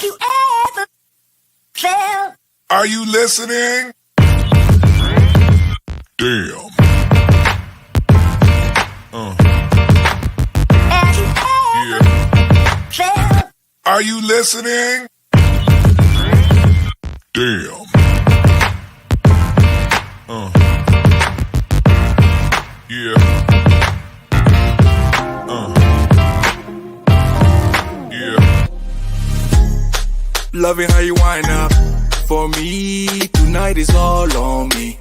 Have you ever felt? Are you listening? Damn. Have you ever felt? Are you listening? Damn. Yeah. Yeah. Loving how you wind up for me. Tonight is all on me.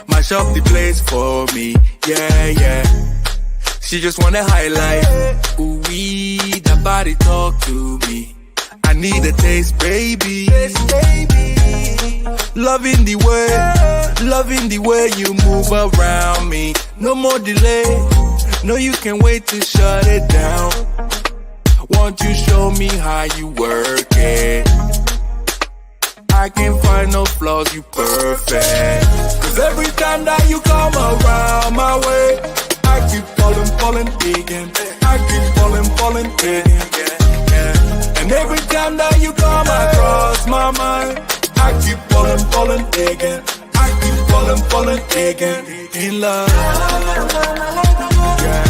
Mash up the place for me. Yeah, yeah. She just wanna highlight. Ooh, that body talk to me. I need a taste, baby. Loving the way you move around me. No more delay. No, you can wait to shut it down. Won't you show me how you work it? I can't find no flaws, you perfect. Cause every time that you come around my way, I keep falling again. I keep falling again. And every time that you come across my mind, I keep falling again. I keep falling again. In love. Yeah.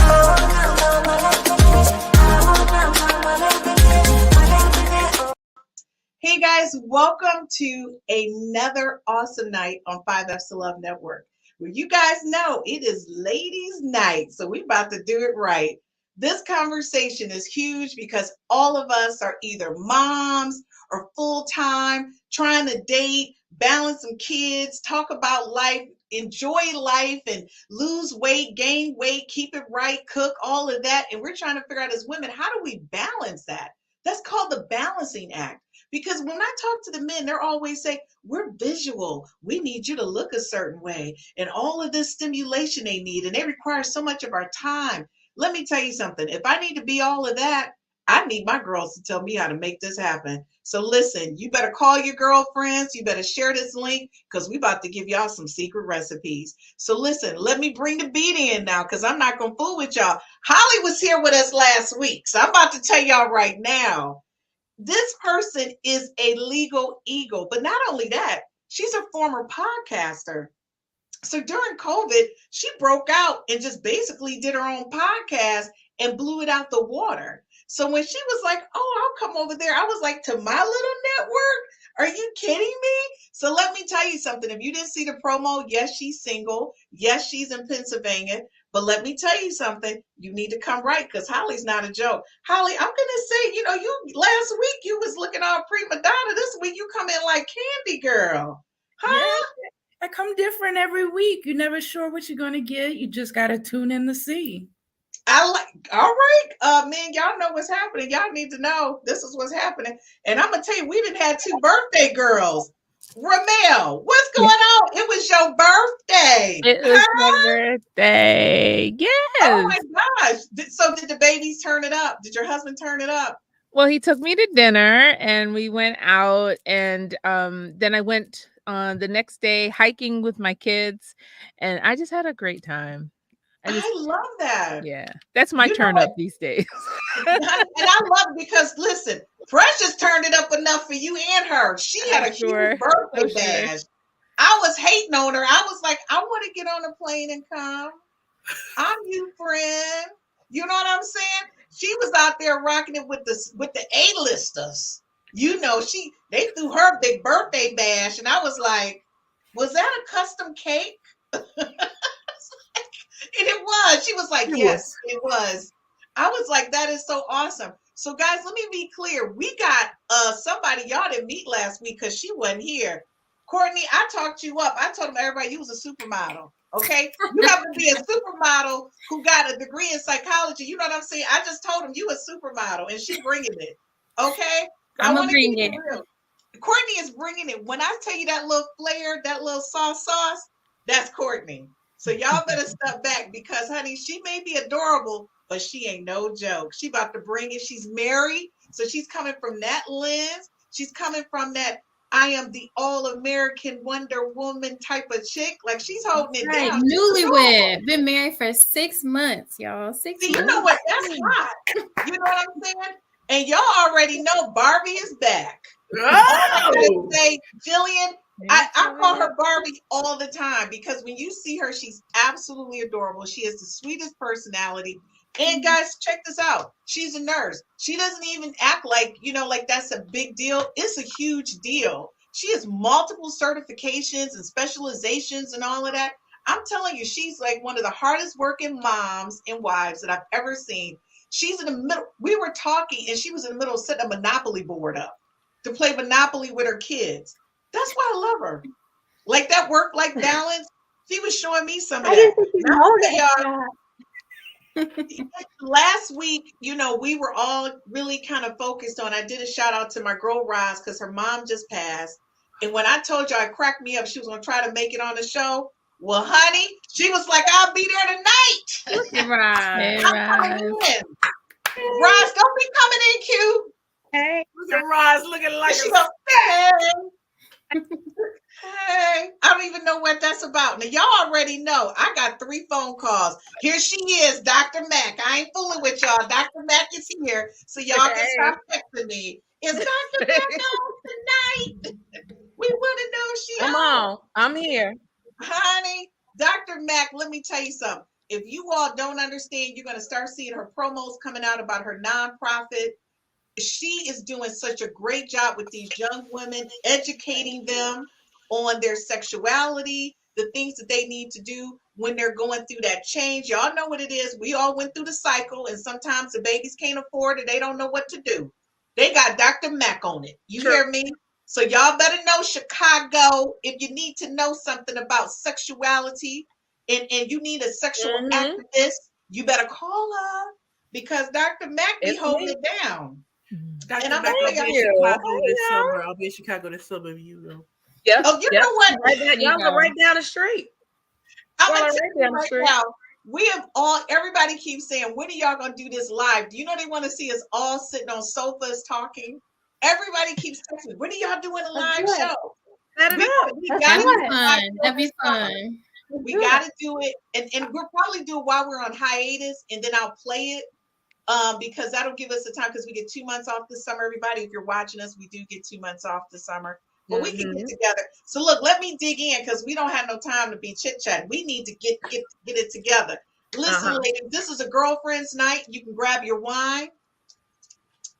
Hey guys, welcome to another awesome night on 5F's to Love Network, where you guys know it is ladies' night, so we're about to do it right. This conversation is huge because all of us are either moms or full-time, trying to date, balance some kids, talk about life, enjoy life, and lose weight, gain weight, keep it right, cook, all of that. And we're trying to figure out as women, how do we balance that? That's called the balancing act. Because when I talk to the men, they're always saying, we're visual. We need you to look a certain way. And all of this stimulation they need, and they require so much of our time. Let me tell you something. If I need to be all of that, I need my girls to tell me how to make this happen. So listen, you better call your girlfriends. You better share this link because we're about to give y'all some secret recipes. So listen, let me bring the beat in now because I'm not going to fool with y'all. Holly was here with us last week. So I'm about to tell y'all right now. This person is a legal eagle, but not only that, she's a former podcaster. So during COVID, she broke out and just basically did her own podcast and blew it out the water. So when she was like, oh, I'll come over there, I was like, to my little network? Are you kidding me? So let me tell you something. If you didn't see the promo, yes, she's single. Yes, she's in Pennsylvania. But let me tell you something. You need to come right because Holly's not a joke. Holly, I'm going to say, you last week you was looking all prima donna. This week you come in like candy girl. Huh? Yeah, I come different every week. You're never sure what you're going to get. You just got to tune in to see. All right, man, y'all know what's happening. Y'all need to know this is what's happening. And I'm going to tell you, we done had 2 birthday girls. Ramel, what's going on? It was your birthday. It was my birthday. Yes. Oh my gosh. So did the babies turn it up? Did your husband turn it up? Well, he took me to dinner and we went out, and then I went the next day hiking with my kids, and I just had a great time. I love that. Yeah, that's my turn up these days. And I love it because, listen, Precious turned it up enough for you and her. She had a huge birthday bash. I was hating on her. I was like, I want to get on a plane and come. I'm you, friend. You know what I'm saying? She was out there rocking it with the A-listers. They threw her big birthday bash, and I was like, was that a custom cake? And it was. She was like, yes, it was. I was like, that is so awesome. So, guys, let me be clear. We got somebody y'all didn't meet last week because she wasn't here. Courtney, I talked you up. I told everybody you was a supermodel. Okay? You have to be a supermodel who got a degree in psychology. You know what I'm saying? I just told him you a supermodel, and she bringing it. Okay? I'm going to bring it. Courtney is bringing it. When I tell you that little flair, that little sauce, that's Courtney. So y'all better step back because, honey, she may be adorable, but she ain't no joke. She about to bring it. She's married, so she's coming from that lens. She's coming from that I am the all-American Wonder Woman type of chick. Like, she's holding it down. Newlywed. Been married for 6 months, y'all. 6 months. You know what? That's hot. You know what I'm saying? And y'all already know Barbie is back. All I gotta Oh, say, Jillian, It's I call coming her up. Barbie all the time because when you see her, she's absolutely adorable. She has the sweetest personality. And guys, check this out. She's a nurse. She doesn't even act like, like that's a big deal. It's a huge deal. She has multiple certifications and specializations and all of that. I'm telling you, she's like one of the hardest working moms and wives that I've ever seen. She's in the middle. We were talking and she was in the middle of setting a Monopoly board up to play Monopoly with her kids. That's why I love her. Like that work-life balance. She was showing me some of I that. didn't think you Now, know y'all, that. last week, we were all really kind of focused on. I did a shout out to my girl Roz because her mom just passed. And when I told you I cracked me up, she was gonna try to make it on the show. Well, honey, she was like, I'll be there tonight. Look at Roz. I'm coming in. Roz, don't be coming in cute. Hey, look at Roz looking like She a goes, hey. Hey, I don't even know what that's about. Now, y'all already know. I got 3 phone calls. Here she is, Dr. Mac. I ain't fooling with y'all. Dr. Mac is here, so y'all can stop texting me. Is Dr. Mac on tonight? We want to know if she Come on. I'm here. Honey, Dr. Mac, let me tell you something. If you all don't understand, you're going to start seeing her promos coming out about her nonprofit. She is doing such a great job with these young women, educating them on their sexuality, the things that they need to do when they're going through that change. Y'all know what it is. We all went through the cycle, and sometimes the babies can't afford it. They don't know what to do. They got Dr. Mac on it. You hear me? So y'all better know, Chicago, if you need to know something about sexuality and you need a sexual activist, you better call her because Dr. Mac be It's holding me. it down. Dr. And I'm Mac gonna will tell be you, in Chicago this summer. I'll be in Chicago this summer if you go. Yep. oh, you Yep. know what? Right down, you y'all go. go right down the street. I'm Y'all gonna are tell right you down the right street. now. We have all. Everybody keeps saying, "When are y'all gonna do this live?" Do you know they want to see us all sitting on sofas talking? Everybody keeps texting, "When are y'all doing a Let's live do it. show?" Set it up. We Let's gotta do do it. a live Fun. show That'd be this summer. fun. Let's We do got it. to do it, and we'll probably do it while we're on hiatus, and then I'll play it because that'll give us the time because we get 2 months off this summer. Everybody, if you're watching us, we do get 2 months off this summer, but we can get together. So look, let me dig in because we don't have no time to be chit chatting. We need to get it together. Listen, ladies, this is a girlfriend's night. You can grab your wine.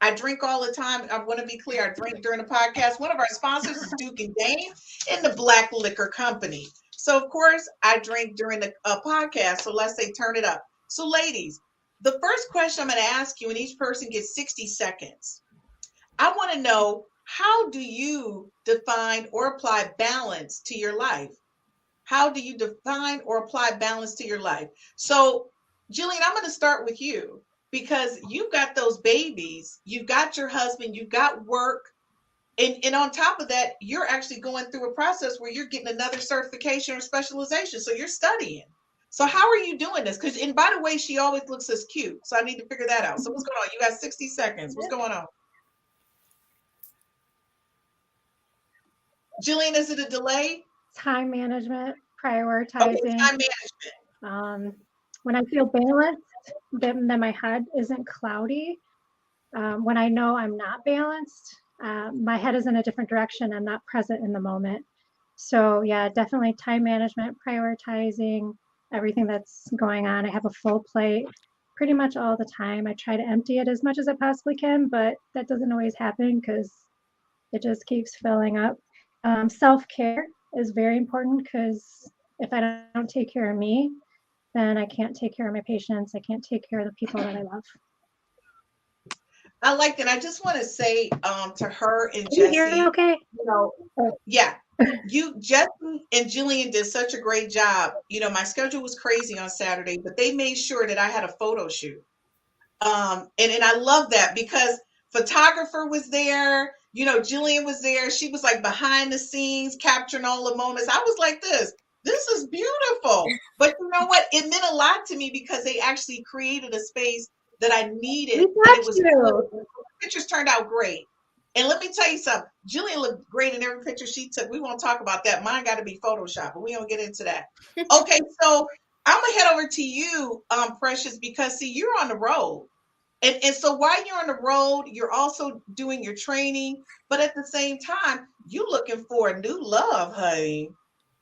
I drink all the time. I want to be clear. I drink during the podcast. One of our sponsors is Duke and Dane in the Black Liquor Company. So, of course, I drink during the podcast. So let's say turn it up. So, ladies, the first question I'm going to ask you, and each person gets 60 seconds. I want to know, how do you define or apply balance to your life? How do you define or apply balance to your life? So, Jillian, I'm going to start with you because you've got those babies, you've got your husband, you've got work, and on top of that, you're actually going through a process where you're getting another certification or specialization. So you're studying. So how are you doing this? Because, and by the way, she always looks as cute. So I need to figure that out. So what's going on? You got 60 seconds. What's going on? Jillian, is it a delay? Time management, Okay, prioritizing. time management. When I feel balanced, then my head isn't cloudy. When I know I'm not balanced, my head is in a different direction. I'm not present in the moment. So yeah, definitely time management, prioritizing everything that's going on. I have a full plate pretty much all the time. I try to empty it as much as I possibly can, but that doesn't always happen because it just keeps filling up. Self-care is very important because if I don't take care of me, then I can't take care of my patients. I can't take care of the people that I love. I like that. I just want to say to her and Can you hear me Jesse, okay? yeah, Jesse and Jillian did such a great job. My schedule was crazy on Saturday, but they made sure that I had a photo shoot. And I love that because photographer was there, Jillian was there. She was like behind the scenes, capturing all the moments. I was like, this is beautiful. But you know what? It meant a lot to me because they actually created a space that I needed. We And got it was you. good. The pictures turned out great. And let me tell you something. Jillian looked great in every picture she took. We won't talk about that. Mine got to be Photoshop, but we don't get into that. Okay, so I'm gonna head over to you, Precious, because see, you're on the road. And so while you're on the road, you're also doing your training, but at the same time, you looking for a new love, honey.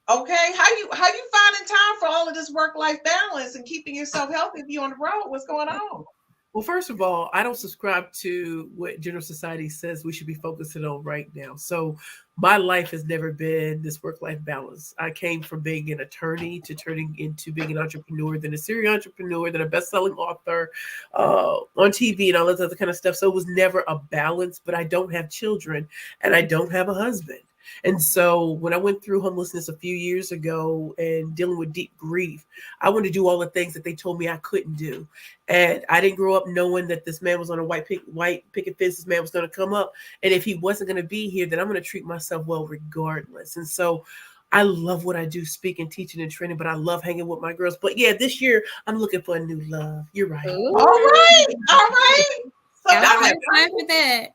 Okay, how you finding time for all of this work-life balance and keeping yourself healthy if you're on the road? What's going on? Well, first of all, I don't subscribe to what General Society says we should be focusing on right now. So my life has never been this work-life balance. I came from being an attorney to turning into being an entrepreneur, then a serial entrepreneur, then a best-selling author on TV and all this other kind of stuff. So it was never a balance, but I don't have children and I don't have a husband. And so when I went through homelessness a few years ago and dealing with deep grief, I wanted to do all the things that they told me I couldn't do. And I didn't grow up knowing that this man was on a white picket fence. This man was going to come up. And if he wasn't going to be here, then I'm going to treat myself well regardless. And so I love what I do, speaking, teaching, and training, but I love hanging with my girls. But yeah, this year I'm looking for a new love. You're right. All right. All right. So I that's have time for that.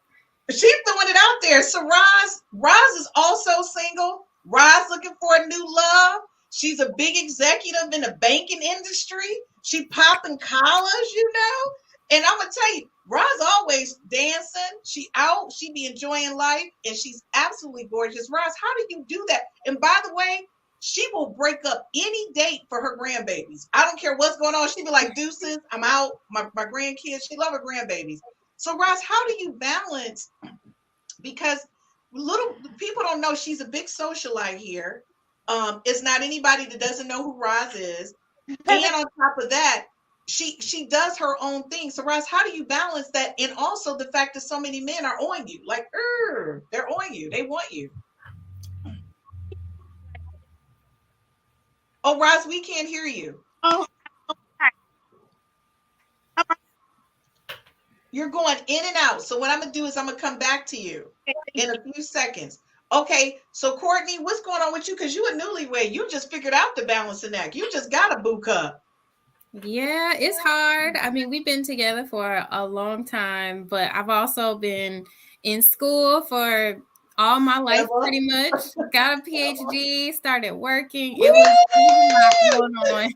she's throwing it out there. So Roz is also single. Roz looking for a new love. She's a big executive in the banking industry. She popping collars, you know. And I'm gonna tell you, Roz always dancing. She out. She be enjoying life, and she's absolutely gorgeous. Roz, how do you do that? And by the way, she will break up any date for her grandbabies. I don't care what's going on. She be like, deuces, I'm out. My grandkids. She love her grandbabies. So Roz, how do you balance? Because little people don't know she's a big socialite here. It's not anybody that doesn't know who Roz is. And on top of that, she does her own thing. So Roz, how do you balance that? And also the fact that so many men are on you, like, they're on you. They want you. Oh, Roz, we can't hear you. Oh, You're going in and out. So what I'm gonna do is I'm gonna come back to you in a few seconds. Okay, so Courtney, what's going on with you? Because you a newlywed. You just figured out the balancing act. You just got a boo cup. Yeah, it's hard. I mean, we've been together for a long time, but I've also been in school for all my life, Ever? pretty much. Got a PhD, started working. Woo! It was a lot going on.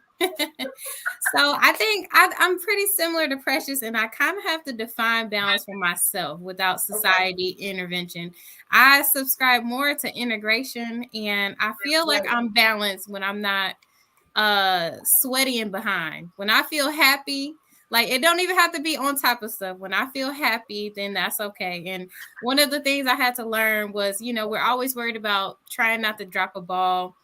So I think I'm pretty similar to Precious, and I kind of have to define balance for myself without society intervention. I subscribe more to integration, and I feel like I'm balanced when I'm not sweaty and behind. When I feel happy, like it don't even have to be on top of stuff. When I feel happy, then that's okay. And one of the things I had to learn was, we're always worried about trying not to drop a ball.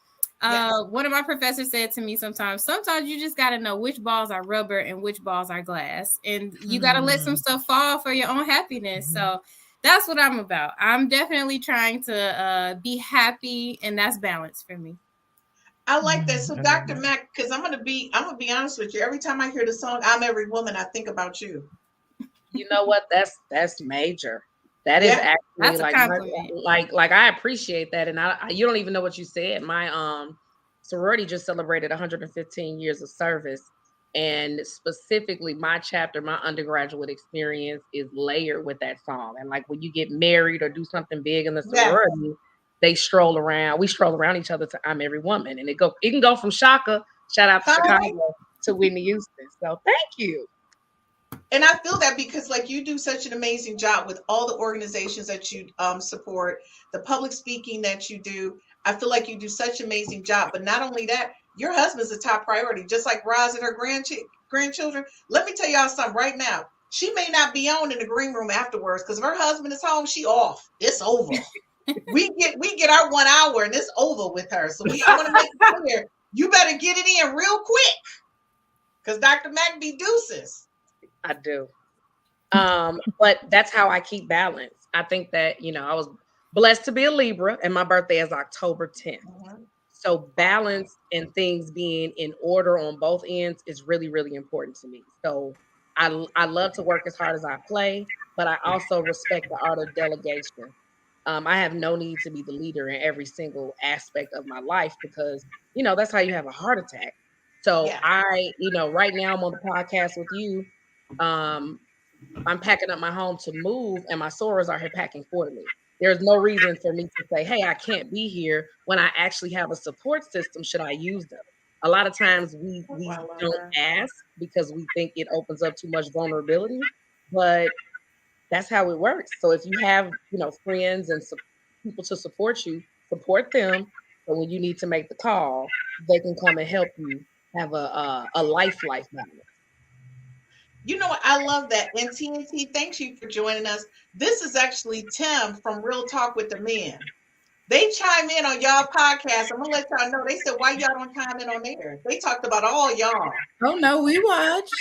Yes. One of my professors said to me sometimes you just got to know which balls are rubber and which balls are glass. And you got to let some stuff fall for your own happiness. So that's what I'm about. I'm definitely trying to be happy, and that's balance for me. I like that. So Dr. Mack, because I'm gonna be honest with you. Every time I hear the song "I'm Every Woman," I think about you. You know what? That's major. That is Yeah, actually that's a compliment. like I appreciate that, and I you don't even know what you said. My sorority just celebrated 115 years of service, and specifically my chapter, my undergraduate experience is layered with that song. And like when you get married or do something big in the yeah. sorority, we stroll around each other to "I'm Every Woman," and it can go from Shaka, shout out to Hi. Chicago, to Whitney Houston. So thank you. And I feel that because like you do such an amazing job with all the organizations that you support, the public speaking that you do. I feel like you do such an amazing job. But not only that, your husband's a top priority, just like Roz and her grandchildren. Let me tell y'all something right now. She may not be on in the green room afterwards because if her husband is home, she off. It's over. we get our 1 hour and it's over with her. So I want to make it clear. You better get it in real quick because Dr. Mack be deuces. I do. But that's how I keep balance. I think that, I was blessed to be a Libra and my birthday is October 10th. Mm-hmm. So balance and things being in order on both ends is really, really important to me. So I love to work as hard as I play, but I also respect the art of delegation. I have no need to be the leader in every single aspect of my life because, that's how you have a heart attack. So Yeah. right now I'm on the podcast with you. I'm packing up my home to move and my sorors are here packing for me. There's no reason for me to say, hey, I can't be here when I actually have a support system. Should I use them? A lot of times we don't ask because we think it opens up too much vulnerability. but that's how it works. So if you have, friends and people to support you, support them. But when you need to make the call, they can come and help you have a life balance. You know what? I love that. And TNT, thanks you for joining us. This is actually Tim from Real Talk with the Men. They chime in on y'all podcast. I'm gonna let y'all know. They said, why y'all don't chime in on theirs? They talked about all y'all. Oh no, we watched.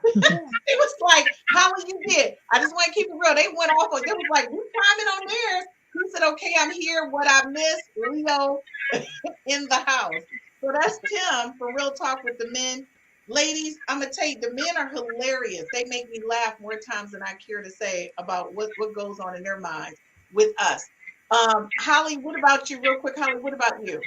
It was like, how was you did? I just want to keep it real. They went off on. They was like, we chiming on theirs. He said, okay, I'm here. What I missed, Leo in the house. So that's Tim for Real Talk with the Men. Ladies, I'm gonna tell you, the men are hilarious. They make me laugh more times than I care to say about what goes on in their minds with us. Holly, what about you? Real quick, Holly, what about you?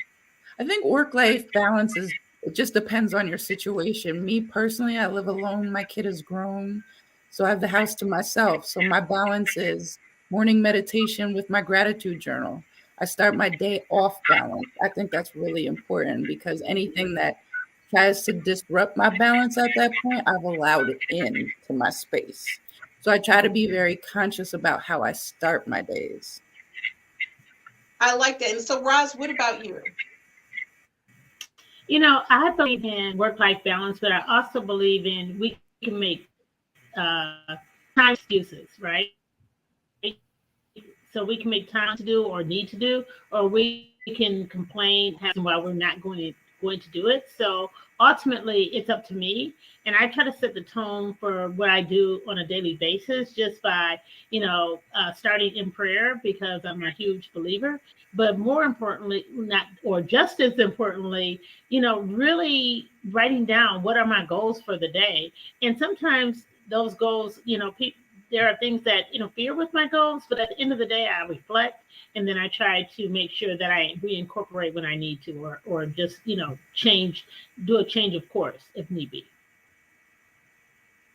I think work-life balance it just depends on your situation. Me personally, I live alone. My kid is grown, so I have the house to myself. So my balance is morning meditation with my gratitude journal. I start my day off balanced. I think that's really important because anything that tries to disrupt my balance at that point, I've allowed it in to my space. So I try to be very conscious about how I start my days. I like that. And so, Roz, what about you? I believe in work-life balance, but I also believe in we can make time excuses, right? So we can make time to do or need to do, or we can complain while we're not going to do it. So ultimately, it's up to me. And I try to set the tone for what I do on a daily basis just by, starting in prayer because I'm a huge believer. But more importantly, just as importantly, really writing down what are my goals for the day. And sometimes those goals, there are things that interfere with my goals, but at the end of the day, I reflect and then I try to make sure that I reincorporate when I need to, or just, do a change of course if need be.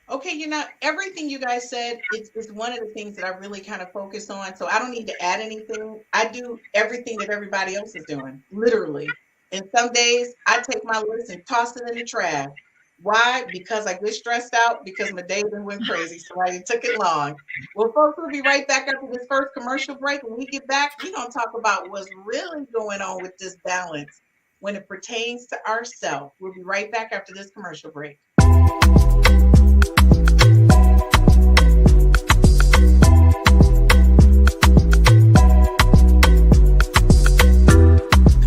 Okay, everything you guys said is one of the things that I really kind of focus on. So I don't need to add anything. I do everything that everybody else is doing, literally. And some days I take my list and toss it in the trash. Why? Because I get stressed out because my day went crazy. So it took it long. Well, folks, we'll be right back after this first commercial break. When we get back, we're going to talk about what's really going on with this balance when it pertains to ourselves. We'll be right back after this commercial break.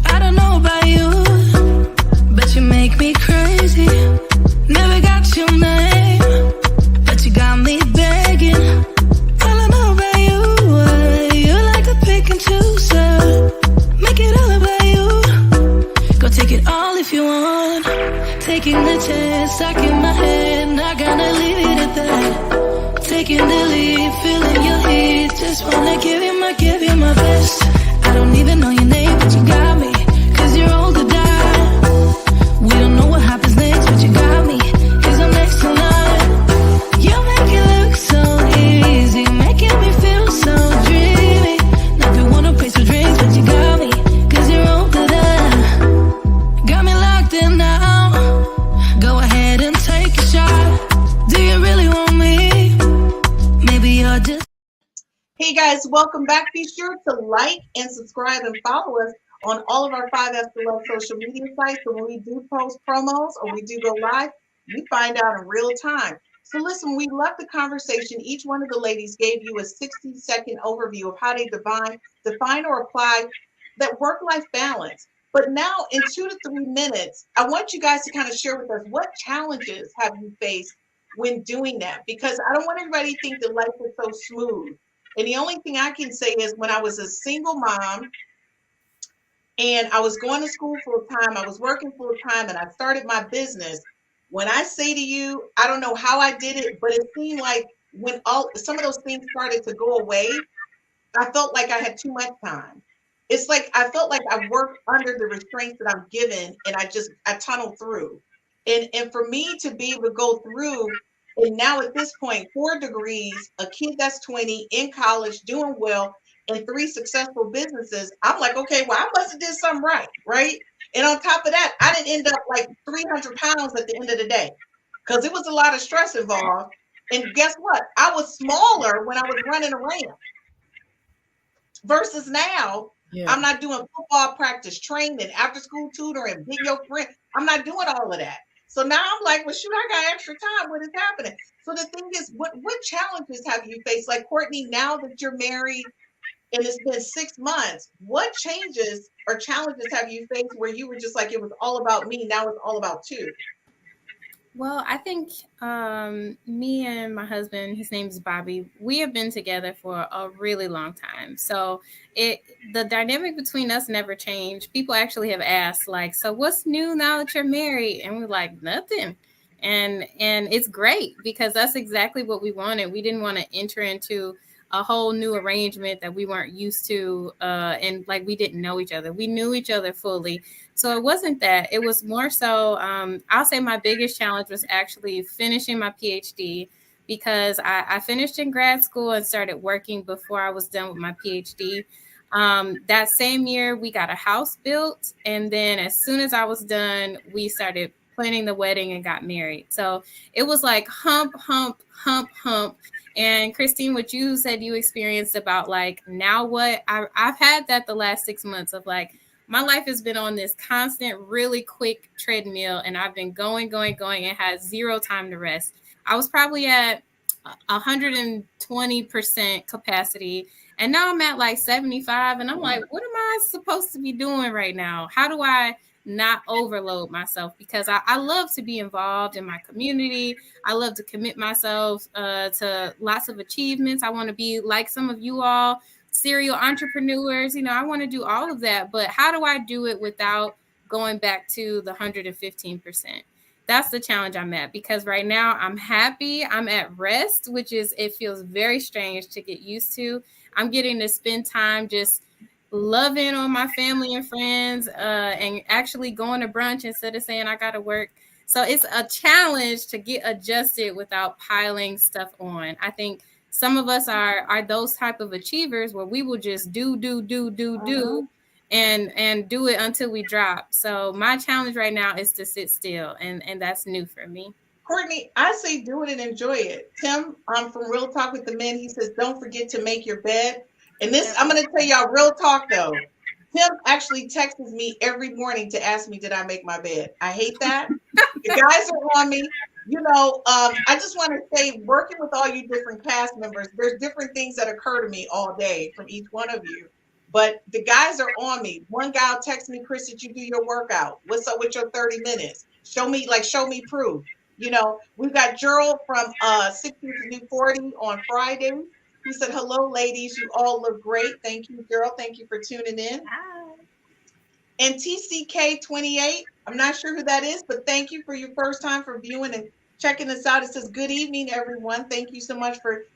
I don't know about you, but you make me crazy. Never got your name, but you got me begging. I don't know about you, you like to pick and choose, make it all about you. Go take it all if you want. Taking the chance, stuck in my head, not gonna leave it at that. Taking the lead, feeling your heat, just wanna give you my best. I don't even know your name, but you got me, 'cause you're old to die. We don't know what happens next, but you got me, 'cause I'm next in line. You make it look so easy, making me feel so dreamy. Never wanna pay for drinks, but you got me, 'cause you're old to die. Got me locked in now. Go ahead and take a shot. Do you really want me? Maybe you're just... Hey guys, welcome back. Be sure to like and subscribe and follow us on all of our 5F to Love social media sites. So when we do post promos or we do go live, you find out in real time. So listen, we left the conversation. Each one of the ladies gave you a 60-second overview of how they define or apply that work-life balance. But now in 2 to 3 minutes, I want you guys to kind of share with us what challenges have you faced when doing that? Because I don't want everybody to think that life is so smooth. And the only thing I can say is when I was a single mom and I was going to school full time, I was working full time, and I started my business. When I say to you, I don't know how I did it, but it seemed like when some of those things started to go away, I felt like I had too much time. It's like I felt like I worked under the restraints that I'm given, and I tunneled through. And for me to be able to go through, and now at this point, 4 degrees, a kid that's 20, in college, doing well, and 3 successful businesses, I'm like, okay, well, I must have did something right? And on top of that, I didn't end up like 300 pounds at the end of the day because it was a lot of stress involved. And guess what? I was smaller when I was running around versus now. Yeah. I'm not doing football practice, training, after school tutoring, being your friend. I'm not doing all of that. So now I'm like, well, shoot, I got extra time. What is happening? So the thing is, what challenges have you faced? Like Courtney, now that you're married and it's been 6 months, what changes or challenges have you faced where you were just like, it was all about me, now it's all about you? Well, I think me and my husband, his name is Bobby, we have been together for a really long time. So it the dynamic between us never changed. People actually have asked, like, so what's new now that you're married? And we're like, nothing. And it's great because that's exactly what we wanted. We didn't want to enter into a whole new arrangement that we weren't used to, and like we didn't know each other. We knew each other fully, so it wasn't that. It was more so, I'll say my biggest challenge was actually finishing my PhD because I finished in grad school and started working before I was done with my PhD. That same year, we got a house built. And then as soon as I was done, we started planning the wedding and got married. So it was like hump, hump, hump, hump. And Christine, what you said you experienced about like, now what? I've had that the last 6 months of like, my life has been on this constant, really quick treadmill, and I've been going, going, going, and had zero time to rest. I was probably at 120% capacity, and now I'm at like 75, and I'm like, what am I supposed to be doing right now? How do I not overload myself? Because I love to be involved in my community. I love to commit myself to lots of achievements. I want to be like some of you all, serial entrepreneurs. I want to do all of that, but how do I do it without going back to the 115%? That's the challenge I'm at, because right now I'm happy. I'm at rest, which is, it feels very strange to get used to. I'm getting to spend time just loving on my family and friends, and actually going to brunch instead of saying I got to work. So it's a challenge to get adjusted without piling stuff on. I think some of us are those type of achievers where we will just do, and do it until we drop. So my challenge right now is to sit still, and that's new for me. Courtney, I say do it and enjoy it. Tim, from Real Talk with the Men, he says, don't forget to make your bed. And this, I'm going to tell y'all real talk though. Tim actually texts me every morning to ask me, did I make my bed? I hate that. The guys are on me. I just want to say, working with all you different cast members, there's different things that occur to me all day from each one of you. But the guys are on me. One guy will text me, Chris, did you do your workout? What's up with your 30 minutes? Show me proof. We've got Gerald from 60 to New 40 on Friday. He said, hello, ladies. You all look great. Thank you, Gerald. Thank you for tuning in. Hi. And TCK28, I'm not sure who that is, but thank you for your first time for viewing and checking us out. It says, good evening, everyone. Thank you so much for,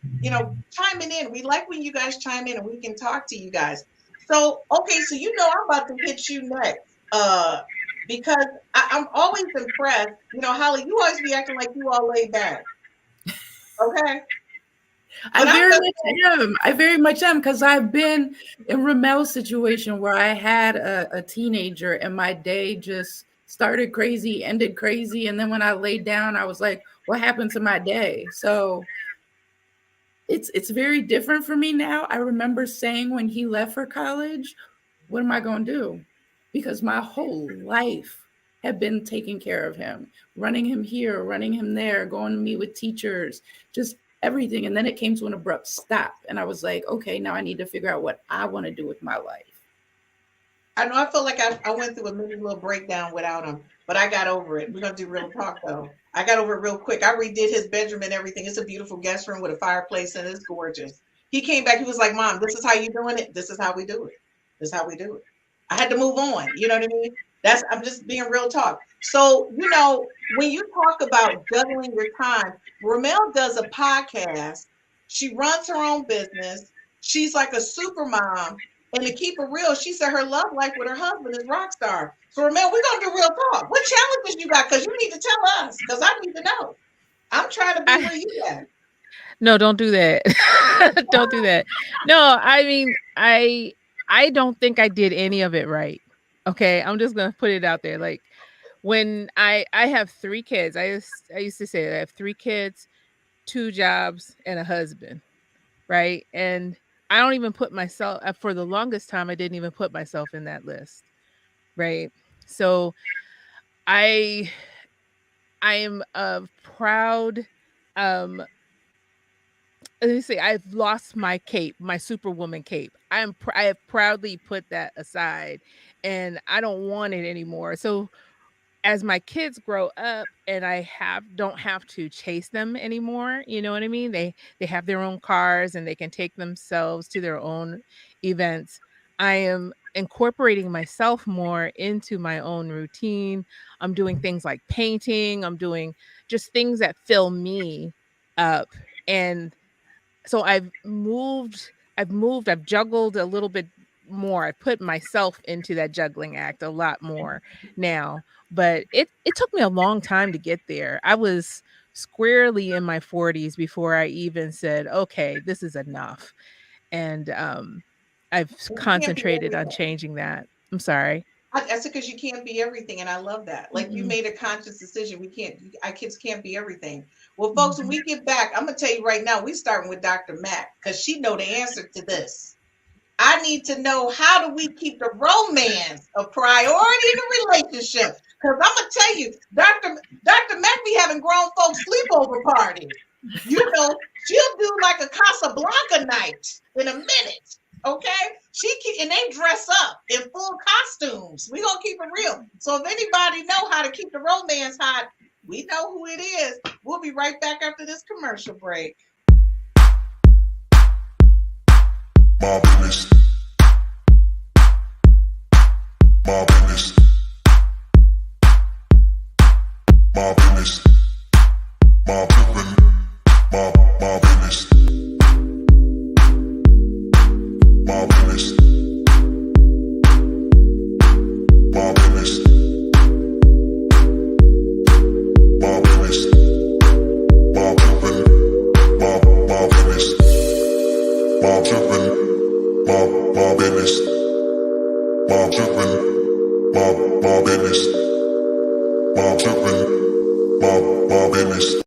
chiming in. We like when you guys chime in and we can talk to you guys. So, okay, so I'm about to hit you next. Because I'm always impressed. Holly, you always be acting like you all laid back. Okay? I very much am, because I've been in Ramel's situation where I had a teenager and my day just started crazy, ended crazy. And then when I laid down, I was like, what happened to my day? So it's very different for me now. I remember saying when he left for college, what am I going to do? Because my whole life had been taking care of him, running him here, running him there, going to meet with teachers, just everything. And then it came to an abrupt stop. And I was like, okay, now I need to figure out what I want to do with my life. I know, I feel like I went through a mini little breakdown without him, but I got over it. We're going to do real talk though. I got over it real quick. I redid his bedroom and everything. It's a beautiful guest room with a fireplace and it's gorgeous. He came back. He was like, Mom, this is how you doing it. This is how we do it. This is how we do it. I had to move on. You know what I mean? I'm just being real talk. So, when you talk about juggling your time, Ramel does a podcast. She runs her own business. She's like a super mom. And to keep it real, she said her love life with her husband is rock star. So, Ramel, we're going to do real talk. What challenges you got? Because you need to tell us, because I need to know. I'm trying to be where you at. No, don't do that. Don't do that. No, I mean, I don't think I did any of it right. Okay, I'm just gonna put it out there. Like, when I have 3 kids, I used to say that I have 3 kids. 2 jobs and a husband, right? And I don't even put myself for the longest time I didn't even put myself in that list, right? So I I am proud um let me see, I've lost my cape, my superwoman cape. I have proudly put that aside and I don't want it anymore. So as my kids grow up and I don't have to chase them anymore, you know what I mean? They have their own cars and they can take themselves to their own events. I am incorporating myself more into my own routine. I'm doing things like painting, I'm doing just things that fill me up. And so I've juggled a little bit more. I put myself into that juggling act a lot more now, but it took me a long time to get there. I was squarely in my 40s before I even said, "Okay, this is enough." And I've And you can't be concentrated on everything. changing that. I'm sorry. I said because you can't be everything, and I love that. Like you Mm-mm. made a conscious decision. We can't. Our kids can't be everything. Well, folks, when Mhm. we get back, I'm gonna tell you right now. We starting with Dr. Mack because she know the answer to this. I need to know how do we keep the romance a priority in the relationship? Because I'm gonna tell you, Dr. Mack be having grown folks sleepover parties. You know, she'll do like a Casablanca night in a minute. Okay, and they dress up in full costumes. We gonna keep it real. So if anybody know how to keep the romance hot, we know who it is. We'll be right back after this commercial break. My business. My business. My business. My business. My business. My business. My business. My business. My business. My business. My business. My business. My business. My business. My business. My business.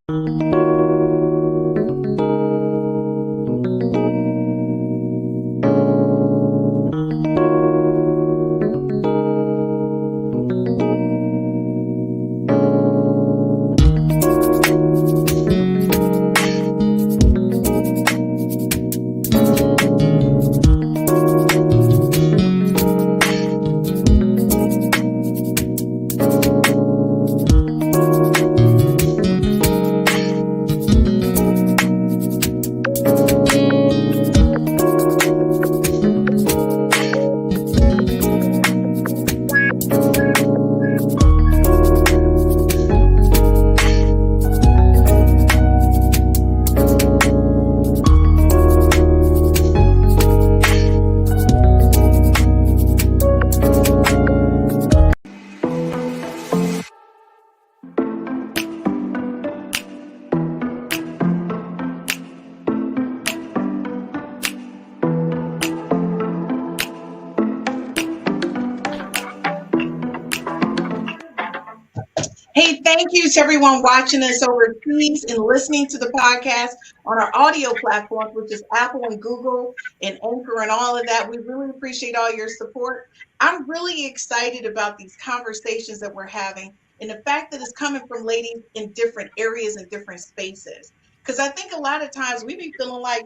Hey, thank you to everyone watching us overseas and listening to the podcast on our audio platforms, which is Apple and Google and Anchor and all of that. We really appreciate all your support. I'm really excited about these conversations that we're having and the fact that it's coming from ladies in different areas and different spaces. Because I think a lot of times we be feeling like,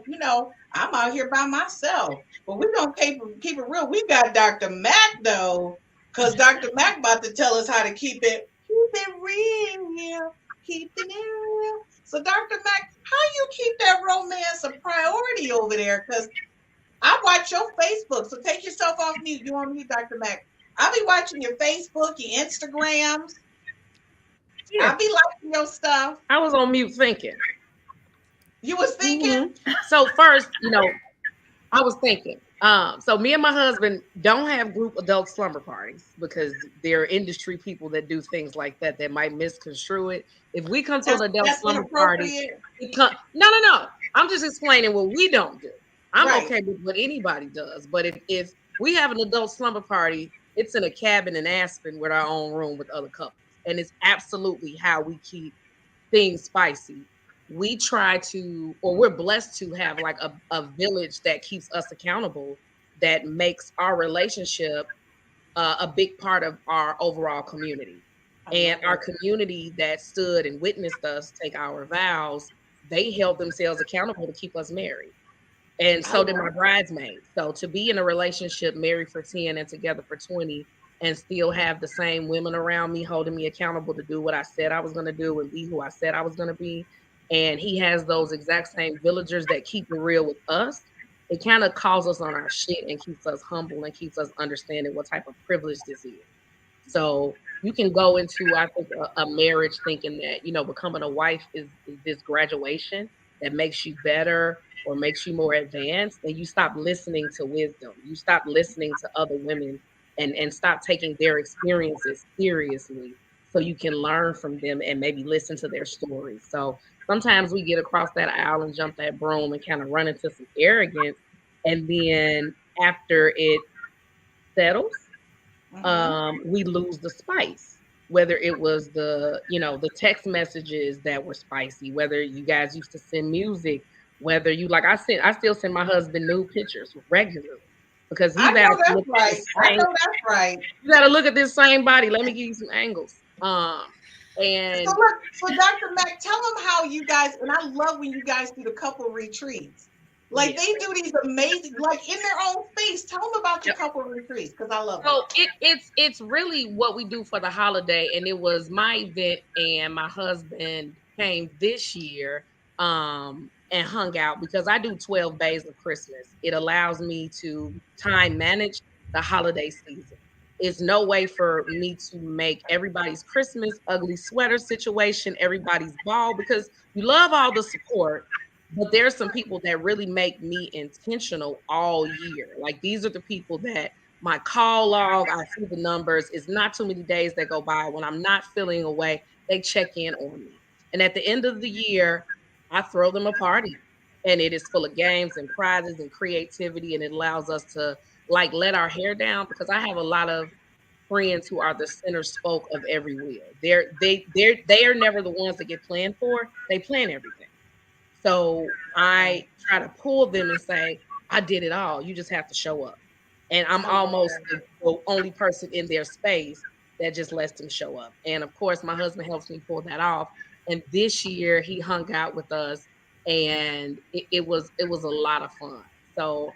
I'm out here by myself. But we're going to keep it real. We got Dr. Mack, though, because Dr. Mack about to tell us how to keep it real, keeping it real. So, Dr. Mack, how you keep that romance a priority over there? Because I watch your Facebook, so take yourself off mute. You on mute, Dr. Mack. I'll be watching your Facebook, your Instagrams. Yeah, I'll be liking your stuff. I was on mute thinking. You was thinking? So first, I was thinking. So me and my husband don't have group adult slumber parties because there are industry people that do things like that that might misconstrue it. If we come to an adult That's slumber party, inappropriate. no. I'm just explaining what we don't do. I'm Right. okay with what anybody does, but if we have an adult slumber party, it's in a cabin in Aspen with our own room with other couples, and it's absolutely how we keep things spicy. we try to, or we're blessed to have like a village that keeps us accountable, that makes our relationship a big part of our overall community. I And love our it. community that stood and witnessed us take our vows, they held themselves accountable to keep us married. And I so did my love it. bridesmaids. So to be in a relationship, married for 10 and together for 20, and still have the same women around me holding me accountable to do what I said I was going to do and be who I said I was going to be. And he has those exact same villagers that keep it real with us. It kind of calls us on our shit and keeps us humble and keeps us understanding what type of privilege this is. So you can go into, I think, a marriage thinking that, becoming a wife is this graduation that makes you better or makes you more advanced. And you stop listening to wisdom. You stop listening to other women and stop taking their experiences seriously so you can learn from them and maybe listen to their stories. So sometimes we get across that aisle and jump that broom and kind of run into some arrogance. And then after it settles, Hmm. we lose the spice. Whether it was the text messages that were spicy, whether you guys used to send music, whether you like I still send my husband nude pictures regularly because I he's know asked to that's look at the right. I same know that's right. you gotta look at this same body. Let me give you some angles. So And look, so Dr. Mac, tell them how you guys, and I love when you guys do the couple retreats. Like yeah. they do these amazing, like in their own space. Tell them about your couple retreats because I love them. So it's really what we do for the holiday, and it was my event, and my husband came this year and hung out because I do 12 days of Christmas. It allows me to time manage the holiday season. It's no way for me to make everybody's Christmas ugly sweater situation, everybody's ball, because you love all the support, but there's some people that really make me intentional all year. Like these are the people that my call log, I see the numbers. It's not too many days that go by when I'm not feeling away. They check in on me. And at the end of the year, I throw them a party. And it is full of games and prizes and creativity. And it allows us to like let our hair down because I have a lot of friends who are the center spoke of every wheel. They are never the ones that get planned for. They plan everything. So That. I try to pull them and say, I did it all. You just have to show up. And I'm I love almost that. the only person in their space that just lets them show up. And of course, my husband helps me pull that off. And this year he hung out with us and it was a lot of fun. So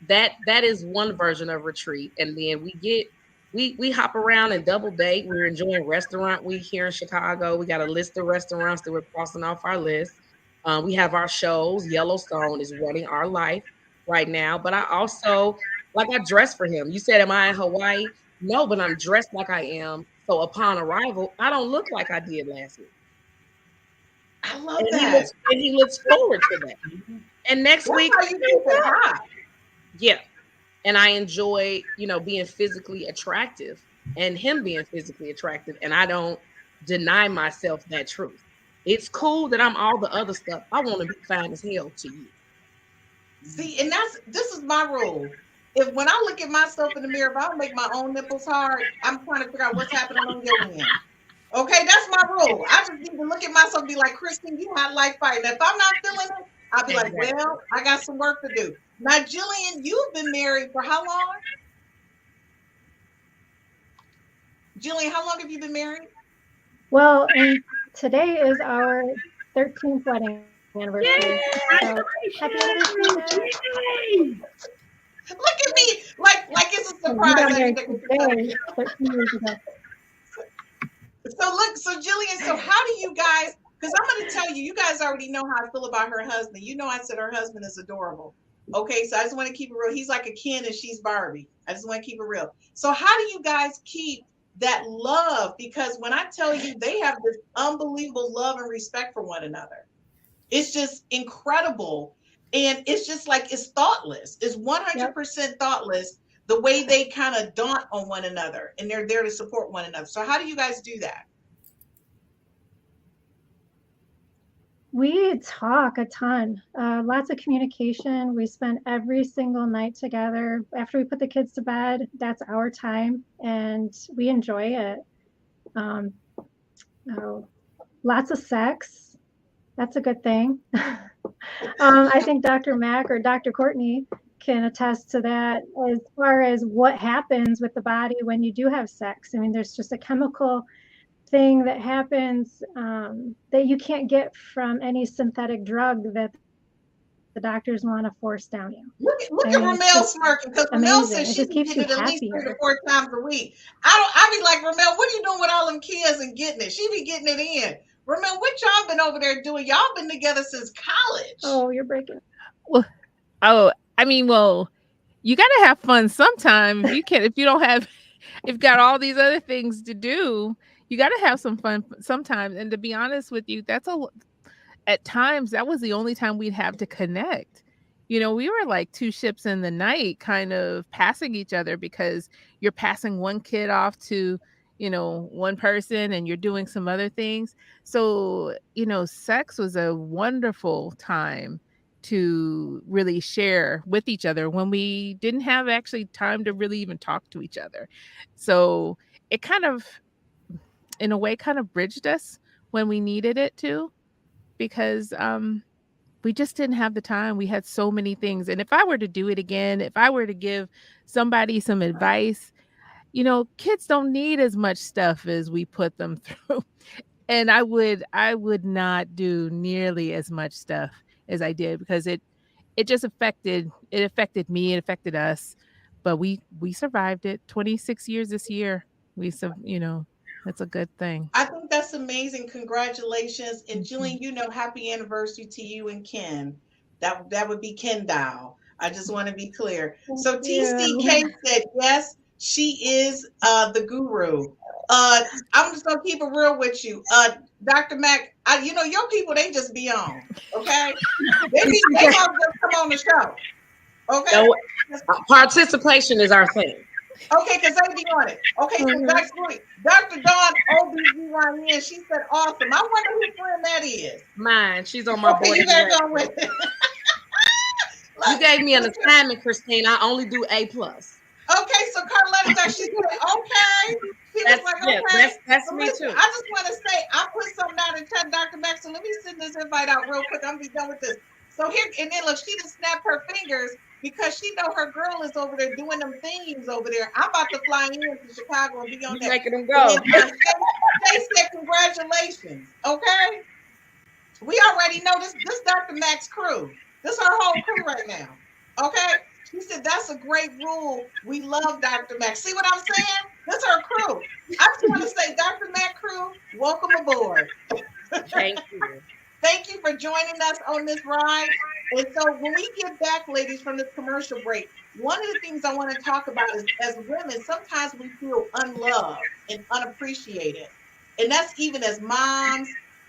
that is one version of retreat. And then we hop around and double date. We're enjoying restaurant week here in Chicago. We got a list of restaurants that we're crossing off our list. We have our shows. Yellowstone is running our life right now. But I also like I dress for him. You said, am I in Hawaii? No, but I'm dressed like I am. So upon arrival, I don't look like I did last week. I And love he that. looks and he looks forward to that. And next That's week, how you keep it hot. yeah. And I enjoy, being physically attractive and him being physically attractive. And I don't deny myself that truth. It's cool that I'm all the other stuff. I want to be fine as hell to you. See, and this is my rule. If when I look at myself in the mirror, if I don't make my own nipples hard, I'm trying to figure out what's happening on your end. Okay, that's my rule. I just need to look at myself and be like, Christine, you hot like fire. And if I'm not feeling it, I'll be like, Exactly. well, I got some work to do. Now, Jillian, you've been married for how long? Jillian, how long have you been married? Well, and today is our 13th wedding anniversary. So happy anniversary, Matt. Yay! Look at me, like it's a And we surprise. got I didn't married think today, 13 years ago. So look, so Jillian, so how do you guys? Because I'm going to tell you, you guys already know how I feel about her husband. You know, I said her husband is adorable. Okay, so I just want to keep it real. He's like a Ken and she's Barbie. I just want to keep it real. So how do you guys keep that love? Because when I tell you, they have this unbelievable love and respect for one another. It's just incredible, and it's just like it's thoughtless. It's Yep. 100% thoughtless the way they kind of daunt on one another, and they're there to support one another. So how do you guys do that? We talk a ton, lots of communication. We spend every single night together. After we put the kids to bed, that's our time, and we enjoy it. Um, oh, lots of sex. That's a good thing. I think Dr. Mack or Dr. Courtney can attest to that as far as what happens with the body when you do have sex. I mean, there's just a chemical thing that happens that you can't get from any synthetic drug that the doctors want to force down you. Look I at mean, it's Ramel just smirking because Ramel amazing. says It she just be keeps you getting it at least 3 to happier. 4 times a week. I be like, Ramel, what are you doing with all them kids and getting it? She be getting it in. Ramel, what y'all been over there doing? Y'all been together since college. Oh, you're breaking. Well, I mean, you got to have fun sometime. If you don't have, if you've got all these other things to do, you got to have some fun sometimes. And to be honest with you, at times that was the only time we'd have to connect. We were like two ships in the night, kind of passing each other, because you're passing one kid off to, one person, and you're doing some other things. So, sex was a wonderful time to really share with each other when we didn't have actually time to really even talk to each other. So it kind of, in a way, kind of bridged us when we needed it to, because we just didn't have the time. We had so many things. And if I were to do it again, if I were to give somebody some advice, kids don't need as much stuff as we put them through. And I would not do nearly as much stuff as I did, because it just affected me, it affected us. But we survived it. 26 years this year. That's a good thing. I think that's amazing. Congratulations. And Jillian, happy anniversary to you and Ken. That would be Ken Dow. I just want to be clear. So TCK said, yes, she is the guru. I'm just gonna keep it real with you. Dr. Mack, your people, they just be on. Okay. They all just come on the show. Okay. No, participation is our thing. Okay, because they be on it. Okay, so next week, Dr. Dawn OBGYN, she said awesome. I wonder whose friend that is. Mine. She's on my board. You guys on with it. You gave me an assignment, Christine. I only do A+. Okay, so Carletta, she said, okay. She was like, okay. That's me too. I just want to say, I put something out in chat, Dr. Max, so let me send this invite out real quick. I'm going to be done with this. So here, and then look, she just snapped her fingers because she know her girl is over there doing them things over there. I'm about to fly in to Chicago and be on that. Making them go. They said congratulations, okay? We already know this Dr. Max crew. This is her whole crew right now, okay? She said, that's a great rule. We love Dr. Mack. See what I'm saying? This is her crew. I just want to say, Dr. Mack crew, welcome aboard. Thank you. Thank you for joining us on this ride. And so when we get back, ladies, from this commercial break, one of the things I want to talk about is, as women, sometimes we feel unloved and unappreciated. And that's even as moms,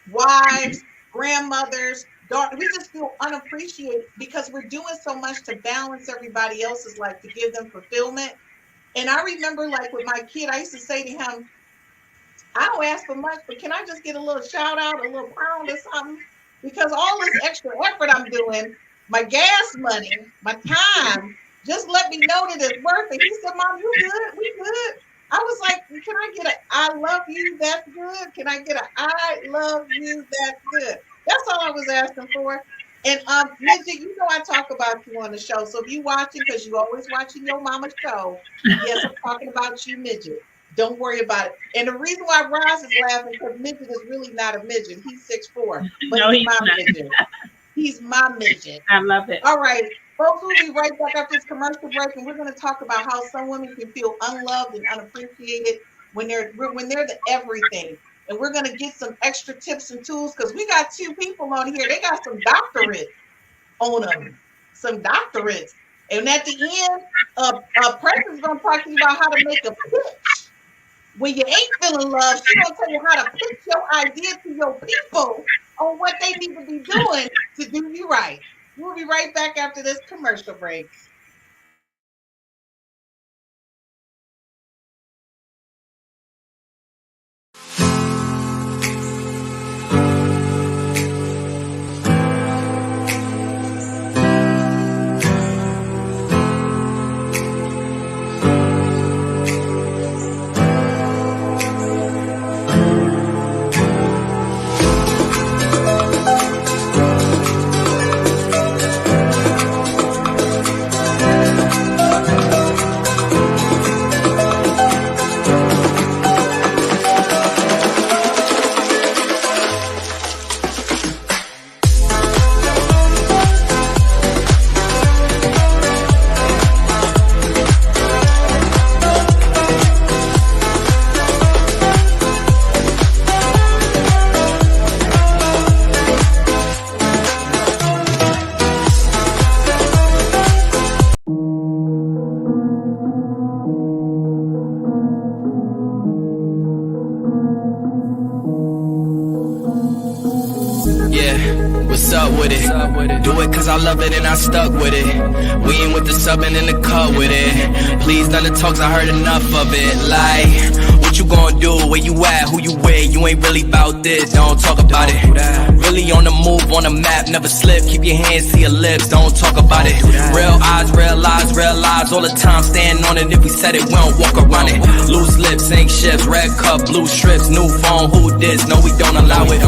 wives, grandmothers, daughters. We just feel unappreciated because we're doing so much to balance everybody else's life, to give them fulfillment. And I remember, like, with my kid, I used to say to him, I don't ask for much, but can I just get a little shout out, a little pound or something? Because all this extra effort I'm doing, my gas money, my time, just let me know that it's worth it. He said, Mom, you good? We good? I was like, can I get a I love you, that's good? Can I get a I love you, that's good? That's all I was asking for. And Midget, I talk about you on the show. So if you watching, because you always watching your mama's show, yes, I'm talking about you, Midget. Don't worry about it. And the reason why Roz is laughing, because Midget is really not a midget. He's 6'4", but no, he's my midget. He's my midget. I love it. All right. Folks, we'll be right back after this commercial break, and we're going to talk about how some women can feel unloved and unappreciated when they're the everything. And we're going to get some extra tips and tools, because we got two people on here. They got some doctorates on them. Some doctorates. And at the end, Preston's going to talk to you about how to make a pitch. When you ain't feeling love, she's going to tell you how to pitch your idea to your people on what they need to be doing to do you right. We'll be right back after this commercial break. with it. Do it cause I love it and I stuck with it. We ain't with the subbing in the cut with it. Please none of the talks, I heard enough of it. Like, what you gonna do? Where you at? Who you with? You ain't really about this, don't talk about it. Really on the move, on the map, never slip. Keep your hands to your lips, don't talk about it. Real eyes, real lies all the time. Stand on it, if we said it, we don't walk around it. Loose lips, ain't ships, red cup, blue strips, new phone, who this? No, we don't allow it.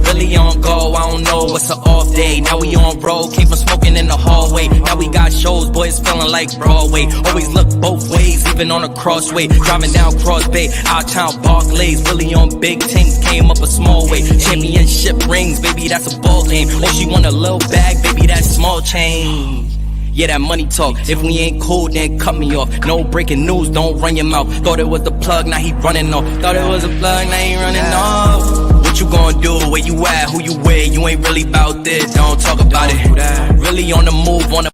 Really on go, I don't know what's an off day. Now we on road, came from smoking in the hallway. Now we got shows, boys feeling like Broadway. Always look both ways, even on a crossway. Driving down Cross Bay, out town Barclays. Really on big things, came up a small way. Championship rings, baby, that's a ball game. Oh, she want a little bag, baby, that's small change. Yeah, that money talk. If we ain't cool, then cut me off. No breaking news, don't run your mouth. Thought it was the plug, now he running off. Thought it was a plug, now he running off. What you gonna do? Where you at? Who you with? You ain't really about this, don't talk about it. Really on the move, on the...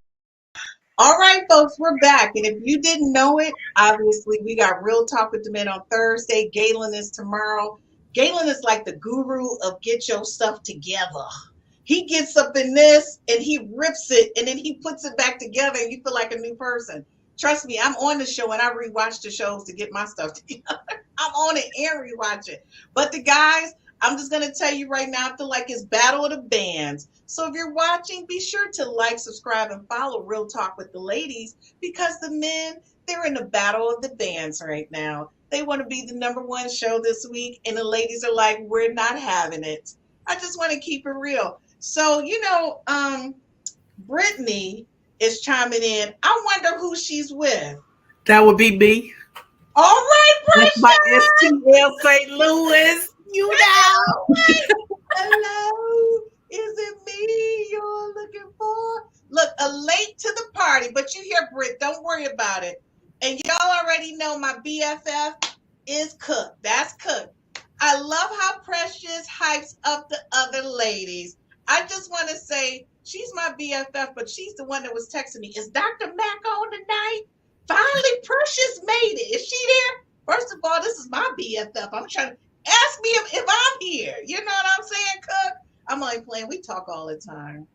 All right, folks, we're back. And if you didn't know it, obviously we got Real Talk with the Men on Thursday. Galen is tomorrow. Galen is like the guru of get your stuff together. He gets up in this and he rips it and then he puts it back together and you feel like a new person. Trust me, I'm on the show and I rewatch the shows to get my stuff together. I'm on it and rewatch it. But the guys, I'm just going to tell you right now, I feel like it's Battle of the Bands. So if you're watching, be sure to like, subscribe, and follow Real Talk with the Ladies because the men, they're in the Battle of the Bands right now. They want to be the #1 show this week and the ladies are like, we're not having it. I just want to keep it real. So, Brittany is chiming in. I wonder who she's with. That would be me. All right, Brittany. That's my STL St. Louis. You know. Hello. Is it me you're looking for? Look, a late to the party, but you hear Britt. Don't worry about it. And y'all already know my BFF is cooked. That's cooked. I love how Precious hypes up the other ladies. I just want to say she's my BFF, but she's the one that was texting me. Is Dr. Mac on tonight? Finally, Precious made it. Is she there? First of all, this is my BFF. I'm trying to ask me if I'm here. You know what I'm saying, Cook? I'm only playing. We talk all the time.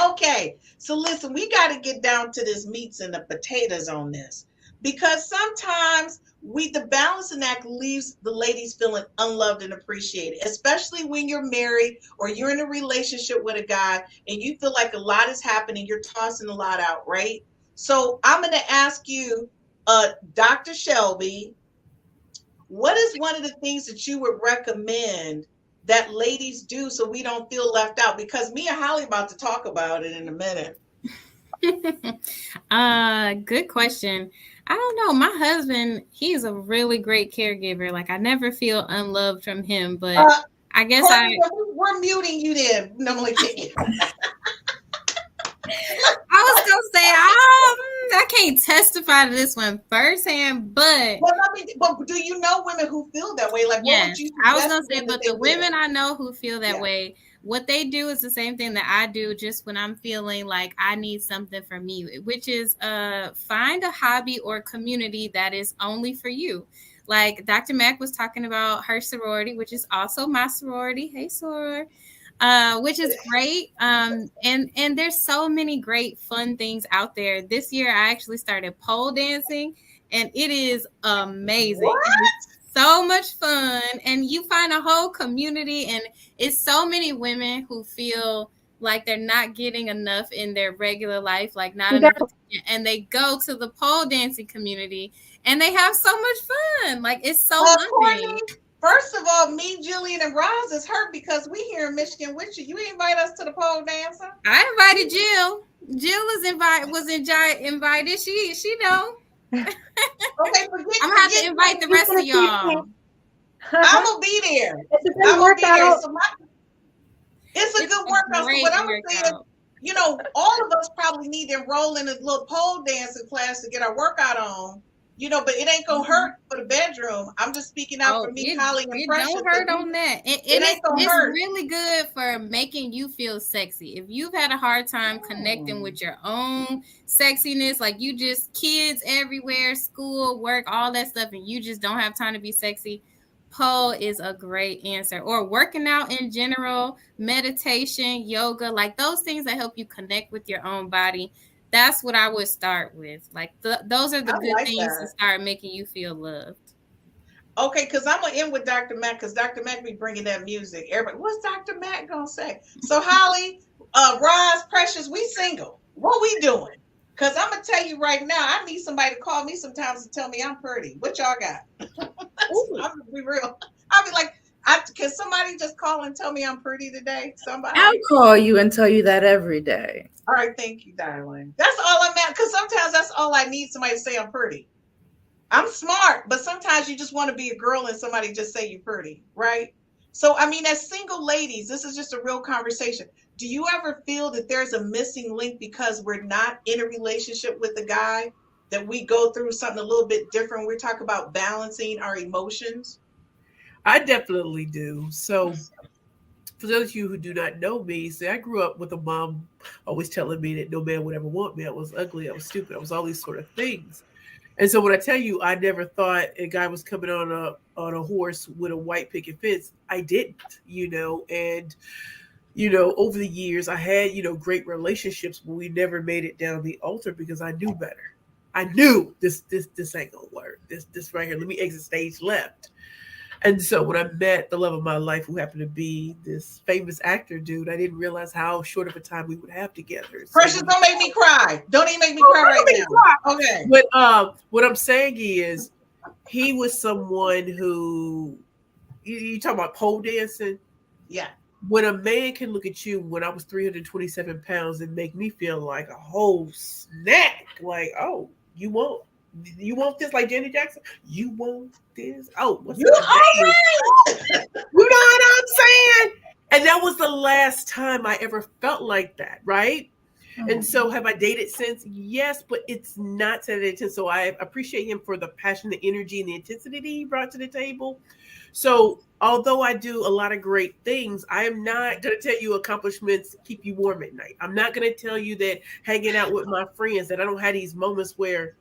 Okay, so listen, we got to get down to this meats and the potatoes on this because sometimes the balancing act leaves the ladies feeling unloved and appreciated, especially when you're married or you're in a relationship with a guy and you feel like a lot is happening, you're tossing a lot out, right? So I'm going to ask you, Dr. Shelby, what is one of the things that you would recommend that ladies do so we don't feel left out? Because me and Holly about to talk about it in a minute. Good question. I don't know. My husband, he's a really great caregiver. Like I never feel unloved from him, but I guess we're muting you then. No, I'm only kidding. I was gonna say I can't testify to this one firsthand, but but do you know women who feel that way? Like, yes, I was gonna say, but the women I know who feel that way, what they do is the same thing that I do just when I'm feeling like I need something from you, which is find a hobby or community that is only for you. Like Dr. Mac was talking about her sorority, which is also my sorority. Hey, soror. Which is great. And there's so many great fun things out there. This year I actually started pole dancing and it is amazing. So much fun, and you find a whole community, and it's so many women who feel like they're not getting enough in their regular life, like not enough, and they go to the pole dancing community and they have so much fun. Like it's so fun. First of all, me, Jillian, and Roz is hurt because we here in Michigan with you. You invite us to the pole dancer. I invited Jill. Jill was invited. She know. Okay, I'm gonna have to invite the rest of y'all. I'm gonna be there. It's a good workout. It's a good workout. So what I'm saying, all of us probably need to enroll in a little pole dancing class to get our workout on. But it ain't gonna hurt for the bedroom. I'm just speaking out for me, Holly, and Precious. Don't hurt on that. It's really good for making you feel sexy. If you've had a hard time connecting with your own sexiness, like you just kids everywhere, school, work, all that stuff, and you just don't have time to be sexy, pole is a great answer. Or working out in general, meditation, yoga, like those things that help you connect with your own body. That's what I would start with. Like those are the I good like things to that. start making you feel loved. Okay, because I'm gonna end with Dr. Matt because Dr. Matt be bringing that music. Everybody, what's Dr. Matt gonna say? So Holly, Roz, Precious, we single. What we doing? Because I'm gonna tell you right now, I need somebody to call me sometimes to tell me I'm pretty. What y'all got? I'm gonna be real. I'll be like, can somebody just call and tell me I'm pretty today? Somebody. I'll call you and tell you that every day. All right, thank you, darling. That's all I'm at. Because sometimes that's all I need. Somebody to say I'm pretty. I'm smart, but sometimes you just want to be a girl and somebody just say you're pretty, right? So, I mean, as single ladies, this is just a real conversation. Do you ever feel that there's a missing link because we're not in a relationship with a guy, that we go through something a little bit different? We talk about balancing our emotions. I definitely do. So, for those of you who do not know me, see, I grew up with a mom always telling me that no man would ever want me. I was ugly, I was stupid, I was all these sort of things. And so when I tell you I never thought a guy was coming on a horse with a white picket fence, I didn't, and over the years I had, great relationships, but we never made it down the altar because I knew better. I knew this ain't gonna work. This right here, let me exit stage left. And so when I met the love of my life, who happened to be this famous actor dude, I didn't realize how short of a time we would have together. Precious, don't make me cry. Don't even make me cry right now. Cry. Okay. But what I'm saying is, he was someone who, you talk about pole dancing. Yeah. When a man can look at you when I was 327 pounds and make me feel like a whole snack, like, oh, you want this like Janet Jackson? You want this? Oh, what's you all right? You know what I'm saying? And that was the last time I ever felt like that, right? Mm-hmm. And so have I dated since? Yes, but it's not to that intent. So I appreciate him for the passion, the energy, and the intensity that he brought to the table. So although I do a lot of great things, I am not going to tell you accomplishments keep you warm at night. I'm not going to tell you that hanging out with my friends, that I don't have these moments where,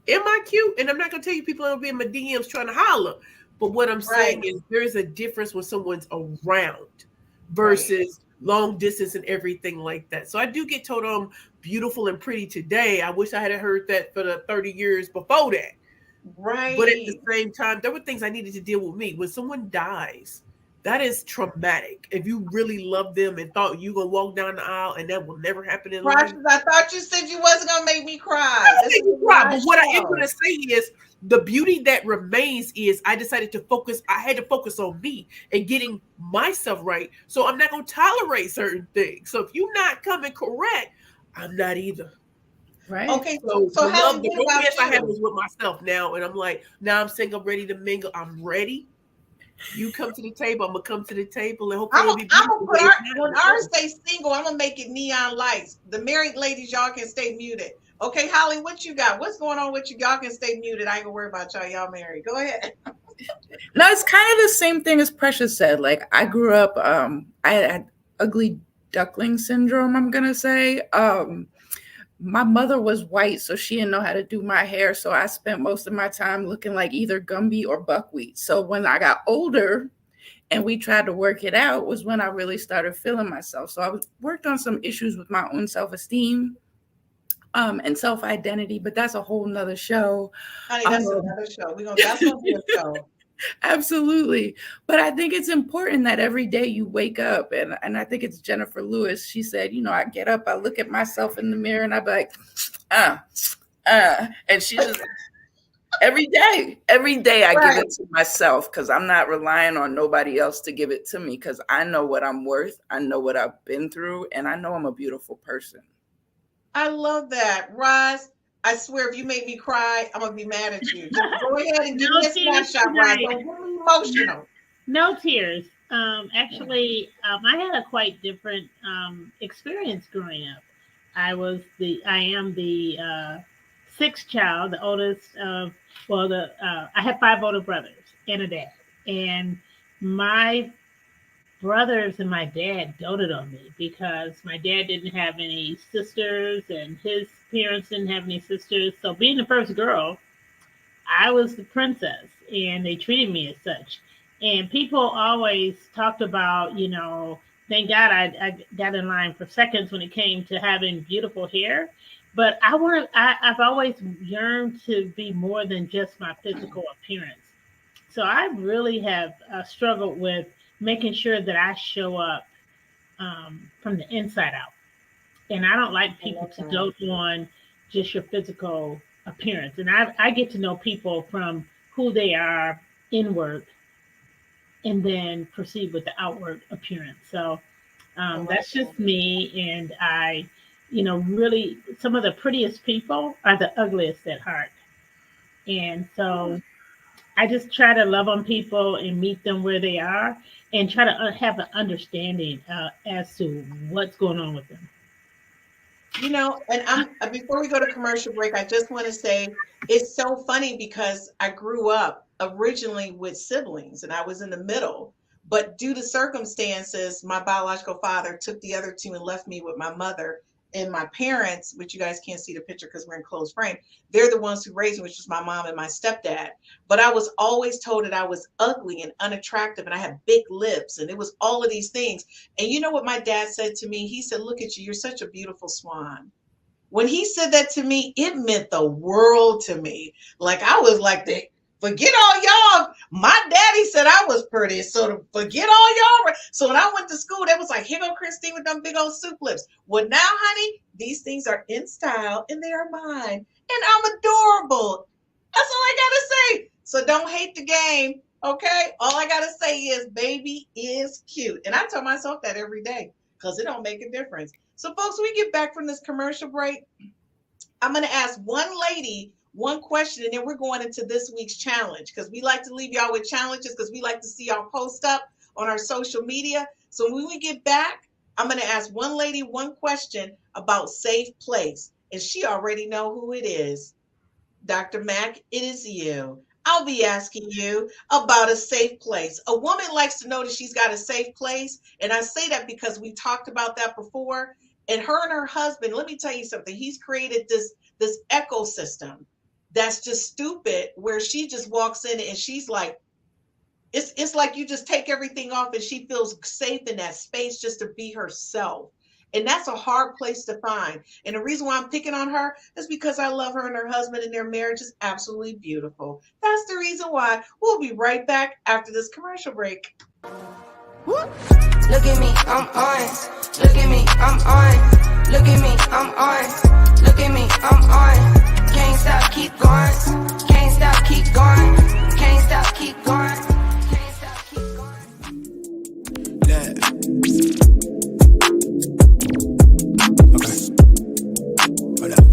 am I cute? And I'm not going to tell you people will be in my DMs trying to holler. But what I'm saying is there's a difference when someone's around versus long distance and everything like that. So I do get told I'm beautiful and pretty today. I wish I had heard that for the 30 years before that. Right. But at the same time, there were things I needed to deal with me. When someone dies, that is traumatic. If you really love them and thought you gonna walk down the aisle and that will never happen in life. I thought you said you wasn't gonna make me cry. But what I am gonna say is the beauty that remains is I decided to focus. I had to focus on me and getting myself right. So I'm not gonna tolerate certain things. So if you're not coming correct, I'm not either. Right. Okay. So how the romance I have is with myself now, and I'm like, now I'm single, ready to mingle. I'm ready. You come to the table, I'm gonna come to the table, and hopefully it'll be beautiful. When ours stay single, I'm gonna make it neon lights. The married ladies, y'all can stay muted. Okay, Holly, what you got? What's going on with you? Y'all can stay muted. I ain't gonna worry about y'all. Y'all married. Go ahead. No, it's kind of the same thing as Precious said. Like I grew up, I had ugly duckling syndrome, I'm gonna say. My mother was white, so she didn't know how to do my hair. So I spent most of my time looking like either Gumby or buckwheat. So when I got older and we tried to work it out was when I really started feeling myself. So I worked on some issues with my own self-esteem and self-identity, but that's a whole nother show. Honey, that's another show. That's gonna be a show. Absolutely. But I think it's important that every day you wake up, and I think it's Jennifer Lewis. She said, I get up, I look at myself in the mirror and I be like, and she just, every day I give it to myself because I'm not relying on nobody else to give it to me because I know what I'm worth. I know what I've been through and I know I'm a beautiful person. I love that. Roz, I swear, if you make me cry, I'm gonna be mad at you. Just go ahead and give me a snapshot, Roz. Don't get me emotional. No tears. Actually, I had a quite different experience growing up. I am the sixth child, the oldest. I have 5 older brothers and a dad, and my brothers and my dad doted on me because my dad didn't have any sisters and his parents didn't have any sisters. So being the first girl, I was the princess. and they treated me as such. And people always talked about, thank God I got in line for seconds when it came to having beautiful hair. But I've always yearned to be more than just my physical appearance. So I really have struggled with making sure that I show up from the inside out. And I don't like people to dote on just your physical appearance. And I get to know people from who they are inward and then proceed with the outward appearance. So that's just me. And really, some of the prettiest people are the ugliest at heart. And so I just try to love on people and meet them where they are and try to have an understanding as to what's going on with them. And before we go to commercial break, I just want to say it's so funny because I grew up originally with siblings and I was in the middle. But due to circumstances, my biological father took the other two and left me with my mother. And my parents, which you guys can't see the picture because we're in closed frame, they're the ones who raised me, which was my mom and my stepdad. But I was always told that I was ugly and unattractive and I had big lips and it was all of these things. And you know what my dad said to me? He said, "Look at you, you're such a beautiful swan." When he said that to me, it meant the world to me. Like I was like, forget all y'all. My daddy said I was pretty, so forget all y'all. So when I went to school, they was like, "Here go Christine with them big old soup lips." Well, now, honey, these things are in style and they are mine, and I'm adorable. That's all I gotta say. So don't hate the game, okay? All I gotta say is, baby is cute, and I tell myself that every day because it don't make a difference. So, folks, when we get back from this commercial break, I'm going to ask one lady one question, and then we're going into this week's challenge because we like to leave y'all with challenges because we like to see y'all post up on our social media. So when we get back, I'm going to ask one lady one question about safe place, and she already know who it is. Dr. Mack, it is you. I'll be asking you about a safe place. A woman likes to know that she's got a safe place. And I say that because we talked about that before. And her and her husband, let me tell you something. He's created this ecosystem that's just stupid, where she just walks in and she's like, it's like you just take everything off and she feels safe in that space just to be herself. And that's a hard place to find. And the reason why I'm picking on her is because I love her and her husband, and their marriage is absolutely beautiful. That's the reason why. We'll be right back after this commercial break. Look at me, I'm on. Look at me, I'm on. Look at me, I'm on. Look at me, I'm on. Can't stop, keep going. Can't stop, keep going. Can't stop, keep going. Can't stop, keep going. Yeah. Okay. Hold up.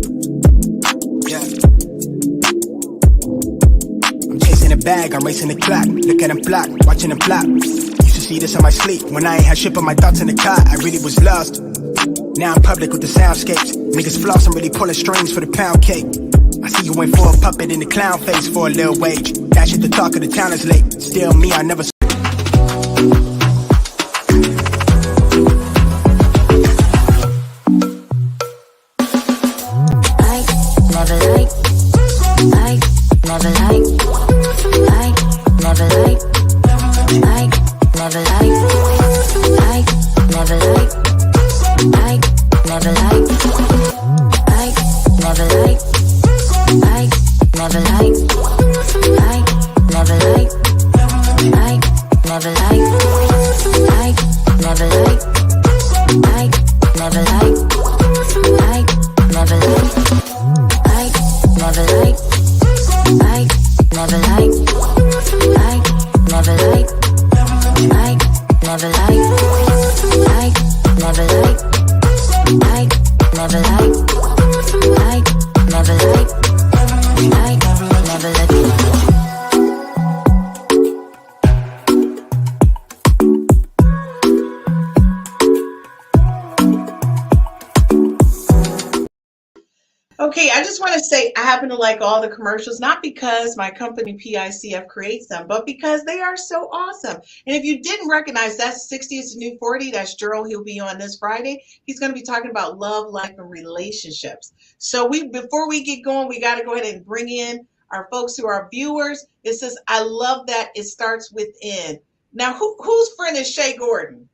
Yeah. I'm chasing the bag, I'm racing the clock. Look at them block, watching them flop. Used to see this on my sleep when I ain't had shit but my thoughts in the car. I really was lost. Now I'm public with the soundscapes. Niggas floss, I'm really pulling strings for the pound cake. I see you went for a puppet in the clown face for a little wage. That shit, the talk of the town is late. Still me, I never. Okay, I just want to say I happen to like all the commercials, not because my company PICF creates them, but because they are so awesome. And if you didn't recognize, that's 60 is the new 40. That's Gerald. He'll be on this Friday. He's going to be talking about love, life, and relationships. So before we get going, we got to go ahead and bring in our folks who are viewers. It says, I love that it starts within. Now, whose friend is Shay Gordon?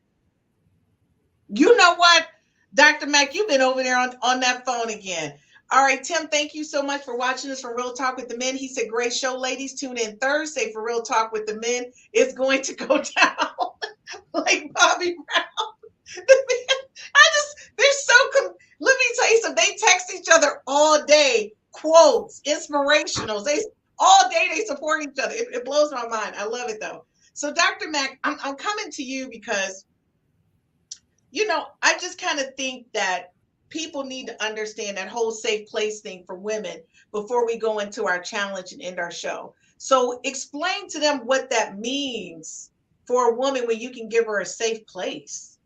You know what? Dr. Mack, you've been over there on that phone again. All right, Tim, thank you so much for watching us from Real Talk with the Men. He said, great show, ladies. Tune in Thursday for Real Talk with the Men. It's going to go down like Bobby Brown. They're so, let me tell you something. They text each other all day, quotes, inspirationals. All day they support each other. It blows my mind. I love it though. So Dr. Mack, I'm coming to you because, I just kind of think that people need to understand that whole safe place thing for women before we go into our challenge and end our show. So explain to them what that means for a woman when you can give her a safe place.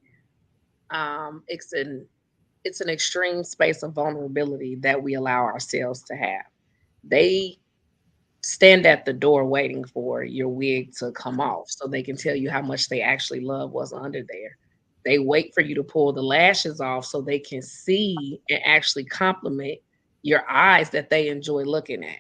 It's an extreme space of vulnerability that we allow ourselves to have. They stand at the door waiting for your wig to come off so they can tell you how much they actually love what's under there. They wait for you to pull the lashes off so they can see and actually compliment your eyes that they enjoy looking at.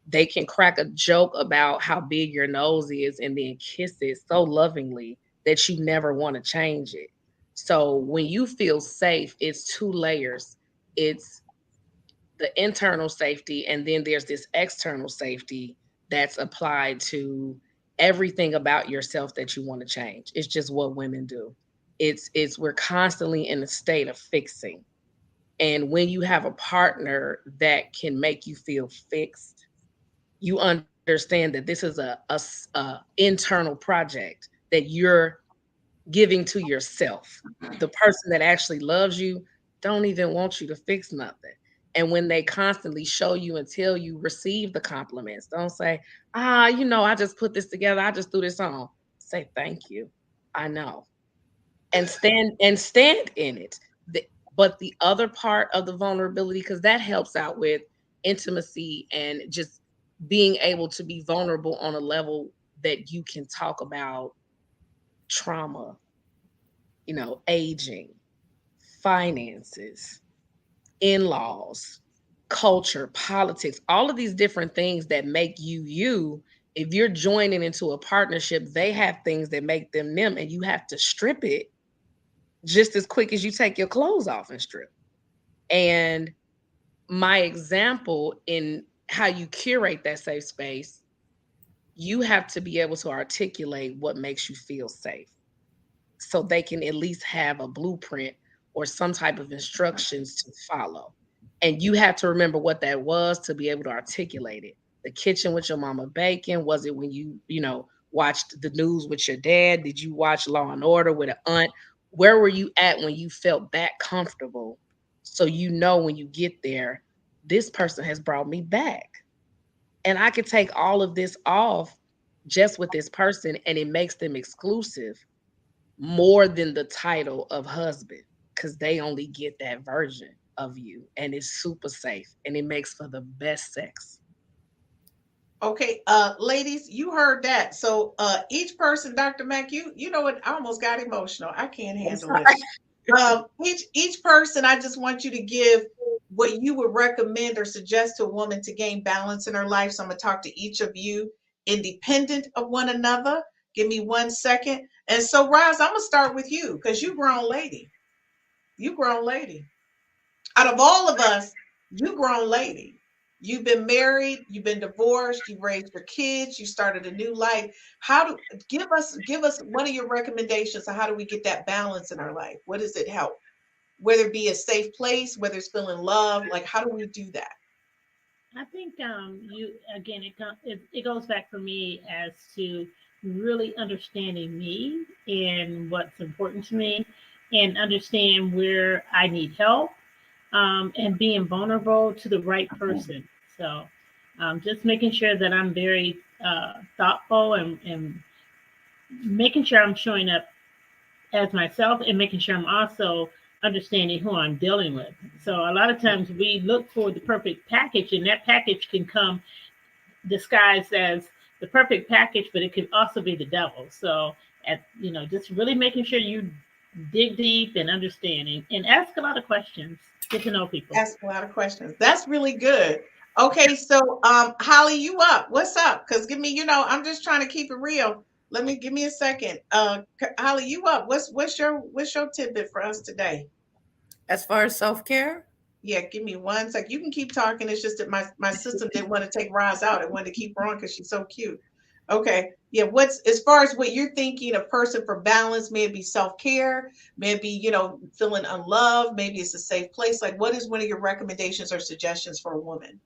They can crack a joke about how big your nose is and then kiss it so lovingly that you never want to change it. So when you feel safe, it's two layers. It's the internal safety, and then there's this external safety that's applied to everything about yourself that you want to change. It's just what women do. It's we're constantly in a state of fixing. And when you have a partner that can make you feel fixed, you understand that this is a internal project that you're giving to yourself. The person that actually loves you don't even want you to fix nothing. And when they constantly show you and tell you, receive the compliments. Don't say, I just put this together. I just threw this on. Say thank you. I know. And stand in it. But the other part of the vulnerability, because that helps out with intimacy and just being able to be vulnerable on a level that you can talk about trauma, aging, finances, in-laws, culture, politics, all of these different things that make you you. If you're joining into a partnership, they have things that make them them, and you have to strip it just as quick as you take your clothes off and strip. And my example in how you curate that safe space, you have to be able to articulate what makes you feel safe so they can at least have a blueprint or some type of instructions to follow. And you have to remember what that was to be able to articulate it. The kitchen with your mama baking, was it when you watched the news with your dad? Did you watch Law and Order with an aunt? Where were you at when you felt that comfortable? So when you get there, this person has brought me back. And I could take all of this off just with this person, and it makes them exclusive more than the title of husband, because they only get that version of you, and it's super safe, and it makes for the best sex. Okay, ladies, you heard that. So each person, Dr. Mack, you know what? I almost got emotional. I can't handle it. Each person, I just want you to give what you would recommend or suggest to a woman to gain balance in her life. So I'm gonna talk to each of you independent of one another. Give me 1 second. And so, Roz, I'm gonna start with you because you grown lady. You grown lady. Out of all of us, you grown lady. You've been married, you've been divorced, you've raised your kids, you started a new life. Give us one of your recommendations of how do we get that balance in our life? What does it help? Whether it be a safe place, whether it's feeling love, like how do we do that? I think it goes back for me as to really understanding me and what's important to me, and understand where I need help, and being vulnerable to the right person. So just making sure that I'm very thoughtful, and making sure I'm showing up as myself, and making sure I'm also understanding who I'm dealing with. So a lot of times we look for the perfect package, and that package can come disguised as the perfect package, but it could also be the devil. So just really making sure you dig deep and understanding, and ask a lot of questions, get to know people. Ask a lot of questions. That's really good. Okay, so Holly, you up? What's up? Because give me, I'm just trying to keep it real. Give me a second. Holly, you up? What's your tidbit for us today? As far as self care, Yeah, give me one sec. You can keep talking. It's just that my system didn't want to take Roz out. It wanted to keep her on because she's so cute. Okay. Yeah. What's as far as what you're thinking, a person for balance, maybe self care, maybe feeling unloved, maybe it's a safe place. Like, what is one of your recommendations or suggestions for a woman?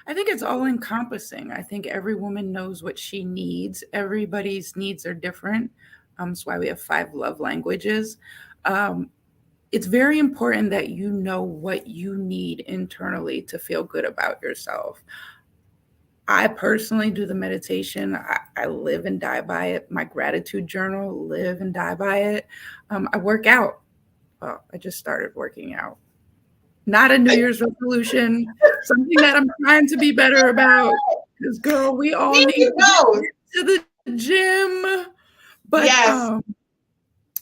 I think it's all encompassing. I think every woman knows what she needs. Everybody's needs are different. That's why we have 5 love languages. Um, it's very important that you know what you need internally to feel good about yourself. I personally do the meditation. I live and die by it. My gratitude journal, live and die by it. I work out. Well, I just started working out. Not a New Year's resolution, something that I'm trying to be better about. Because, girl, we all There need you go. to the gym. But Yes.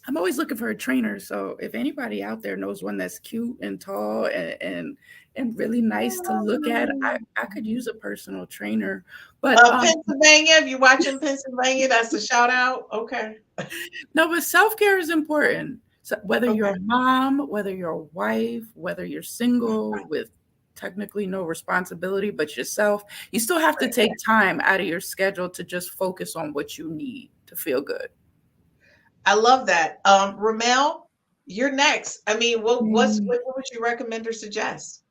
I'm always looking for a trainer. So if anybody out there knows one that's cute and tall and really nice to look at, I could use a personal trainer. But Pennsylvania, if you're watching Pennsylvania, that's a shout out. Okay. no, but self-care is important. So whether you're Okay. a mom, whether you're a wife, whether you're single with technically no responsibility but yourself, you still have to take time out of your schedule to just focus on what you need to feel good. I love that. Ramel, you're next. I mean, Mm. what would you recommend or suggest?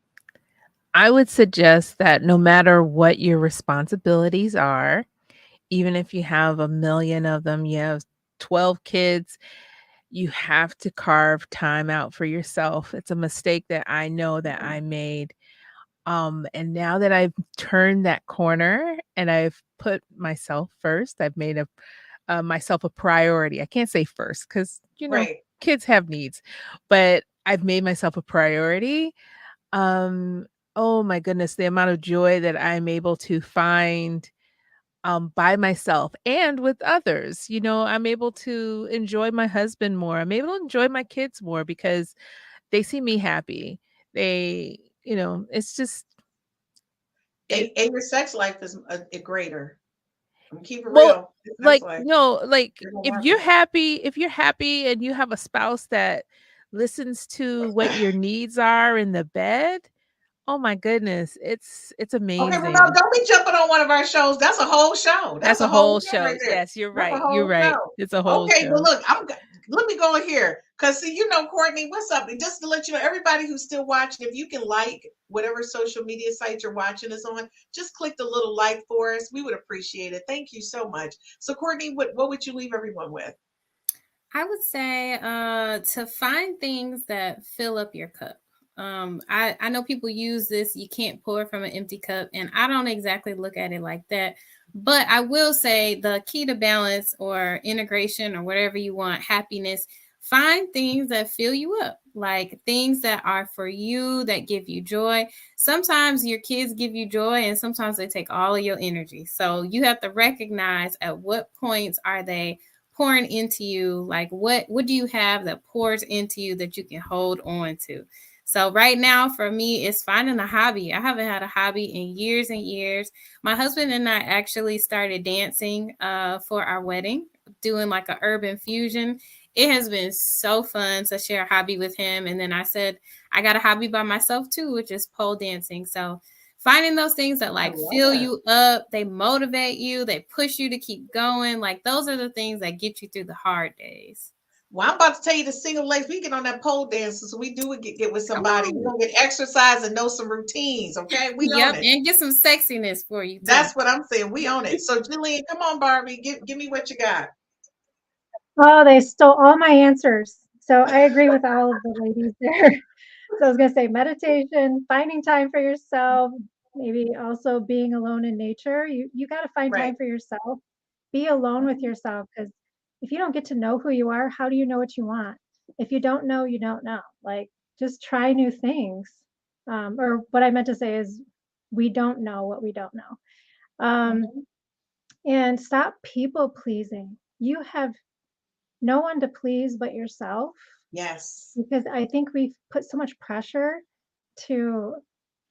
I would suggest that no matter what your responsibilities are, even if you have a million of them, you have 12 kids, you have to carve time out for yourself. It's a mistake that I know that I made. And now that I've turned that corner and I've put myself first, I've made myself a priority. I can't say first because Right. kids have needs, but I've made myself a priority. Um, oh my goodness, the amount of joy that I'm able to find by myself and with others. I'm able to enjoy my husband more. I'm able to enjoy my kids more because they see me happy. They, it's just it. And your sex life is greater. I'm keep it Well, real. It sounds like like no, like you're gonna if work you're it. happy, if you're happy and you have a spouse that listens to what your needs are in the bed, oh my goodness, it's Okay, Ramel, amazing. don't be jumping on one of our shows. That's a whole show. That's That's a a whole whole show right show. there. Yes, you're That's a right. You're whole right. show. It's a whole Okay, well, show. look, let me go in here because see, Courtney, what's up? And just to let you know, everybody who's still watching, if you can like whatever social media site you're watching us on, just click the little like for us. We would appreciate it. Thank you so much. So, Courtney, what would you leave everyone with? I would say to find things that fill up your cup. I know people use this, you can't pour from an empty cup, and I don't exactly look at it like that. But I will say the key to balance or integration or whatever you want, happiness, find things that fill you up, like things that are for you, that give you joy. Sometimes your kids give you joy, and sometimes they take all of your energy. So you have to recognize at what points are they pouring into you, like what do you have that pours into you that you can hold on to. So right now for me it's finding a hobby. I haven't had a hobby in years and years. My husband and I actually started dancing for our wedding, doing like a urban fusion. It has been so fun to share a hobby with him, and then I said I got a hobby by myself too, which is pole dancing. So finding those things that I like love fill that. you up, they motivate you, they push you to keep going. Like those are the things that get you through the hard days. Well, I'm about to tell you the single ladies. We get on that pole dancing, so we do get with Come somebody. We're on. gonna get exercise and know some routines. Okay, we on Yep. it. And get some sexiness for you too. That's what I'm saying. We own it. So, Jillian, come on, Barbie, give me what you got. Oh, they stole all my answers. So I agree with all of the ladies there. So I was going to say meditation, finding time for yourself, maybe also being alone in nature. You got to find Right. time for yourself. Be alone with yourself because if you don't get to know who you are, how do you know what you want? If you don't know, you don't know. Like just try new things. Or what I meant to say is we don't know what we don't know. Mhm. And stop people pleasing. You have no one to please but yourself Yes. because I think we've put so much pressure to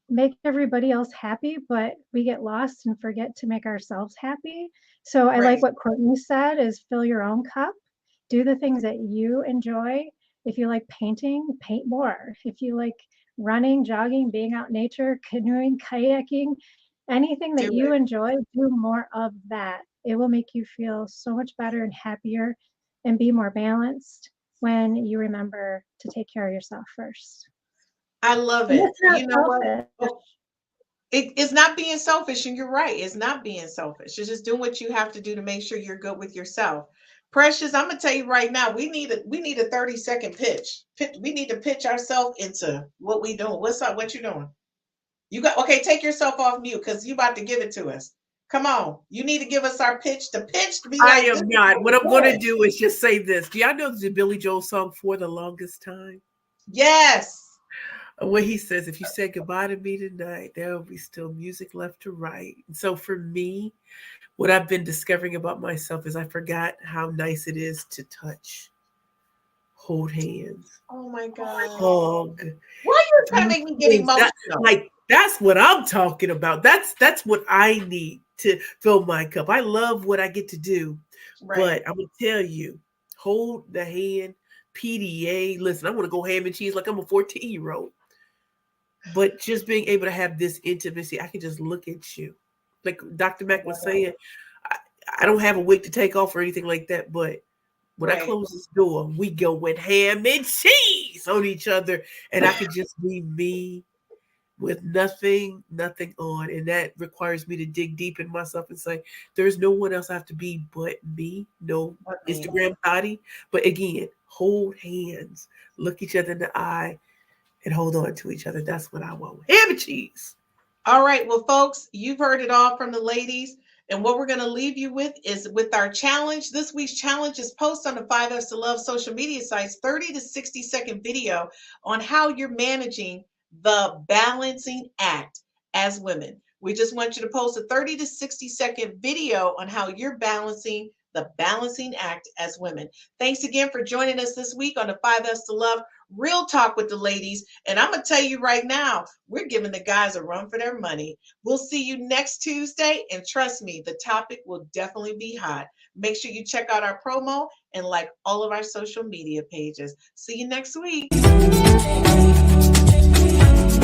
make everybody else happy, but we get lost and forget to make ourselves happy. So I like Right. what Courtney said is fill your own cup, do the things that you enjoy. If you like painting, paint more. If you like running, jogging, being out in nature, canoeing, kayaking, anything Do that you it. enjoy, do more of that. It will make you feel so much better and happier and be more balanced when you remember to take care of yourself first. I love And it. it's not You know what? selfish. Oh, it's not being selfish, and you're right. It's not being selfish. It's just doing what you have to do to make sure you're good with yourself. Precious, I'm gonna tell you right now, we need a 30-second pitch. We need to pitch ourselves into what we doing. What's up? What you doing? You got okay, take yourself off mute because you about to give it to us. Come on. You need to give us our pitch. The pitch to be I like, this am is not. what What I'm we're going to doing. do is just say this. Do y'all know the Billy Joel song For the Longest Time? Yes. Where he says, if you say goodbye to me tonight, there will be still music left to write. And so for me, what I've been discovering about myself is I forgot how nice it is to touch, hold hands, Oh my God. hug. Why are you trying to Do make me get things that emotional? like that's what I'm talking about. That's what I need to fill my cup. I love what I get to do, Right. but I'm gonna tell you, hold the hand, PDA. Listen, I want to go ham and cheese like I'm a 14-year-old. But just being able to have this intimacy, I can just look at you. Like Dr. I Mack love was it. saying, I, I don't have a wig to take off or anything like that, but when I Right. close this door, we go with ham and cheese on each other, and I can just be me with nothing on. And that requires me to dig deep in myself and say, there's no one else I have to be but me. No But me. Instagram body. But again, hold hands, look each other in the eye, and hold on to each other. That's what I want. Ham and cheese. All right, well, folks, you've heard it all from the ladies. And what we're going to leave you with is with our challenge. This week's challenge is post on the 5S to Love social media sites 30 to 60-second video on how you're managing the balancing act as women. We just want you to post a 30 to 60-second video on how you're balancing the balancing act as women. Thanks again for joining us this week on the 5S to Love Real Talk with the ladies. And I'm going to tell you right now, we're giving the guys a run for their money. We'll see you next Tuesday. And trust me, the topic will definitely be hot. Make sure you check out our promo and like all of our social media pages. See you next week.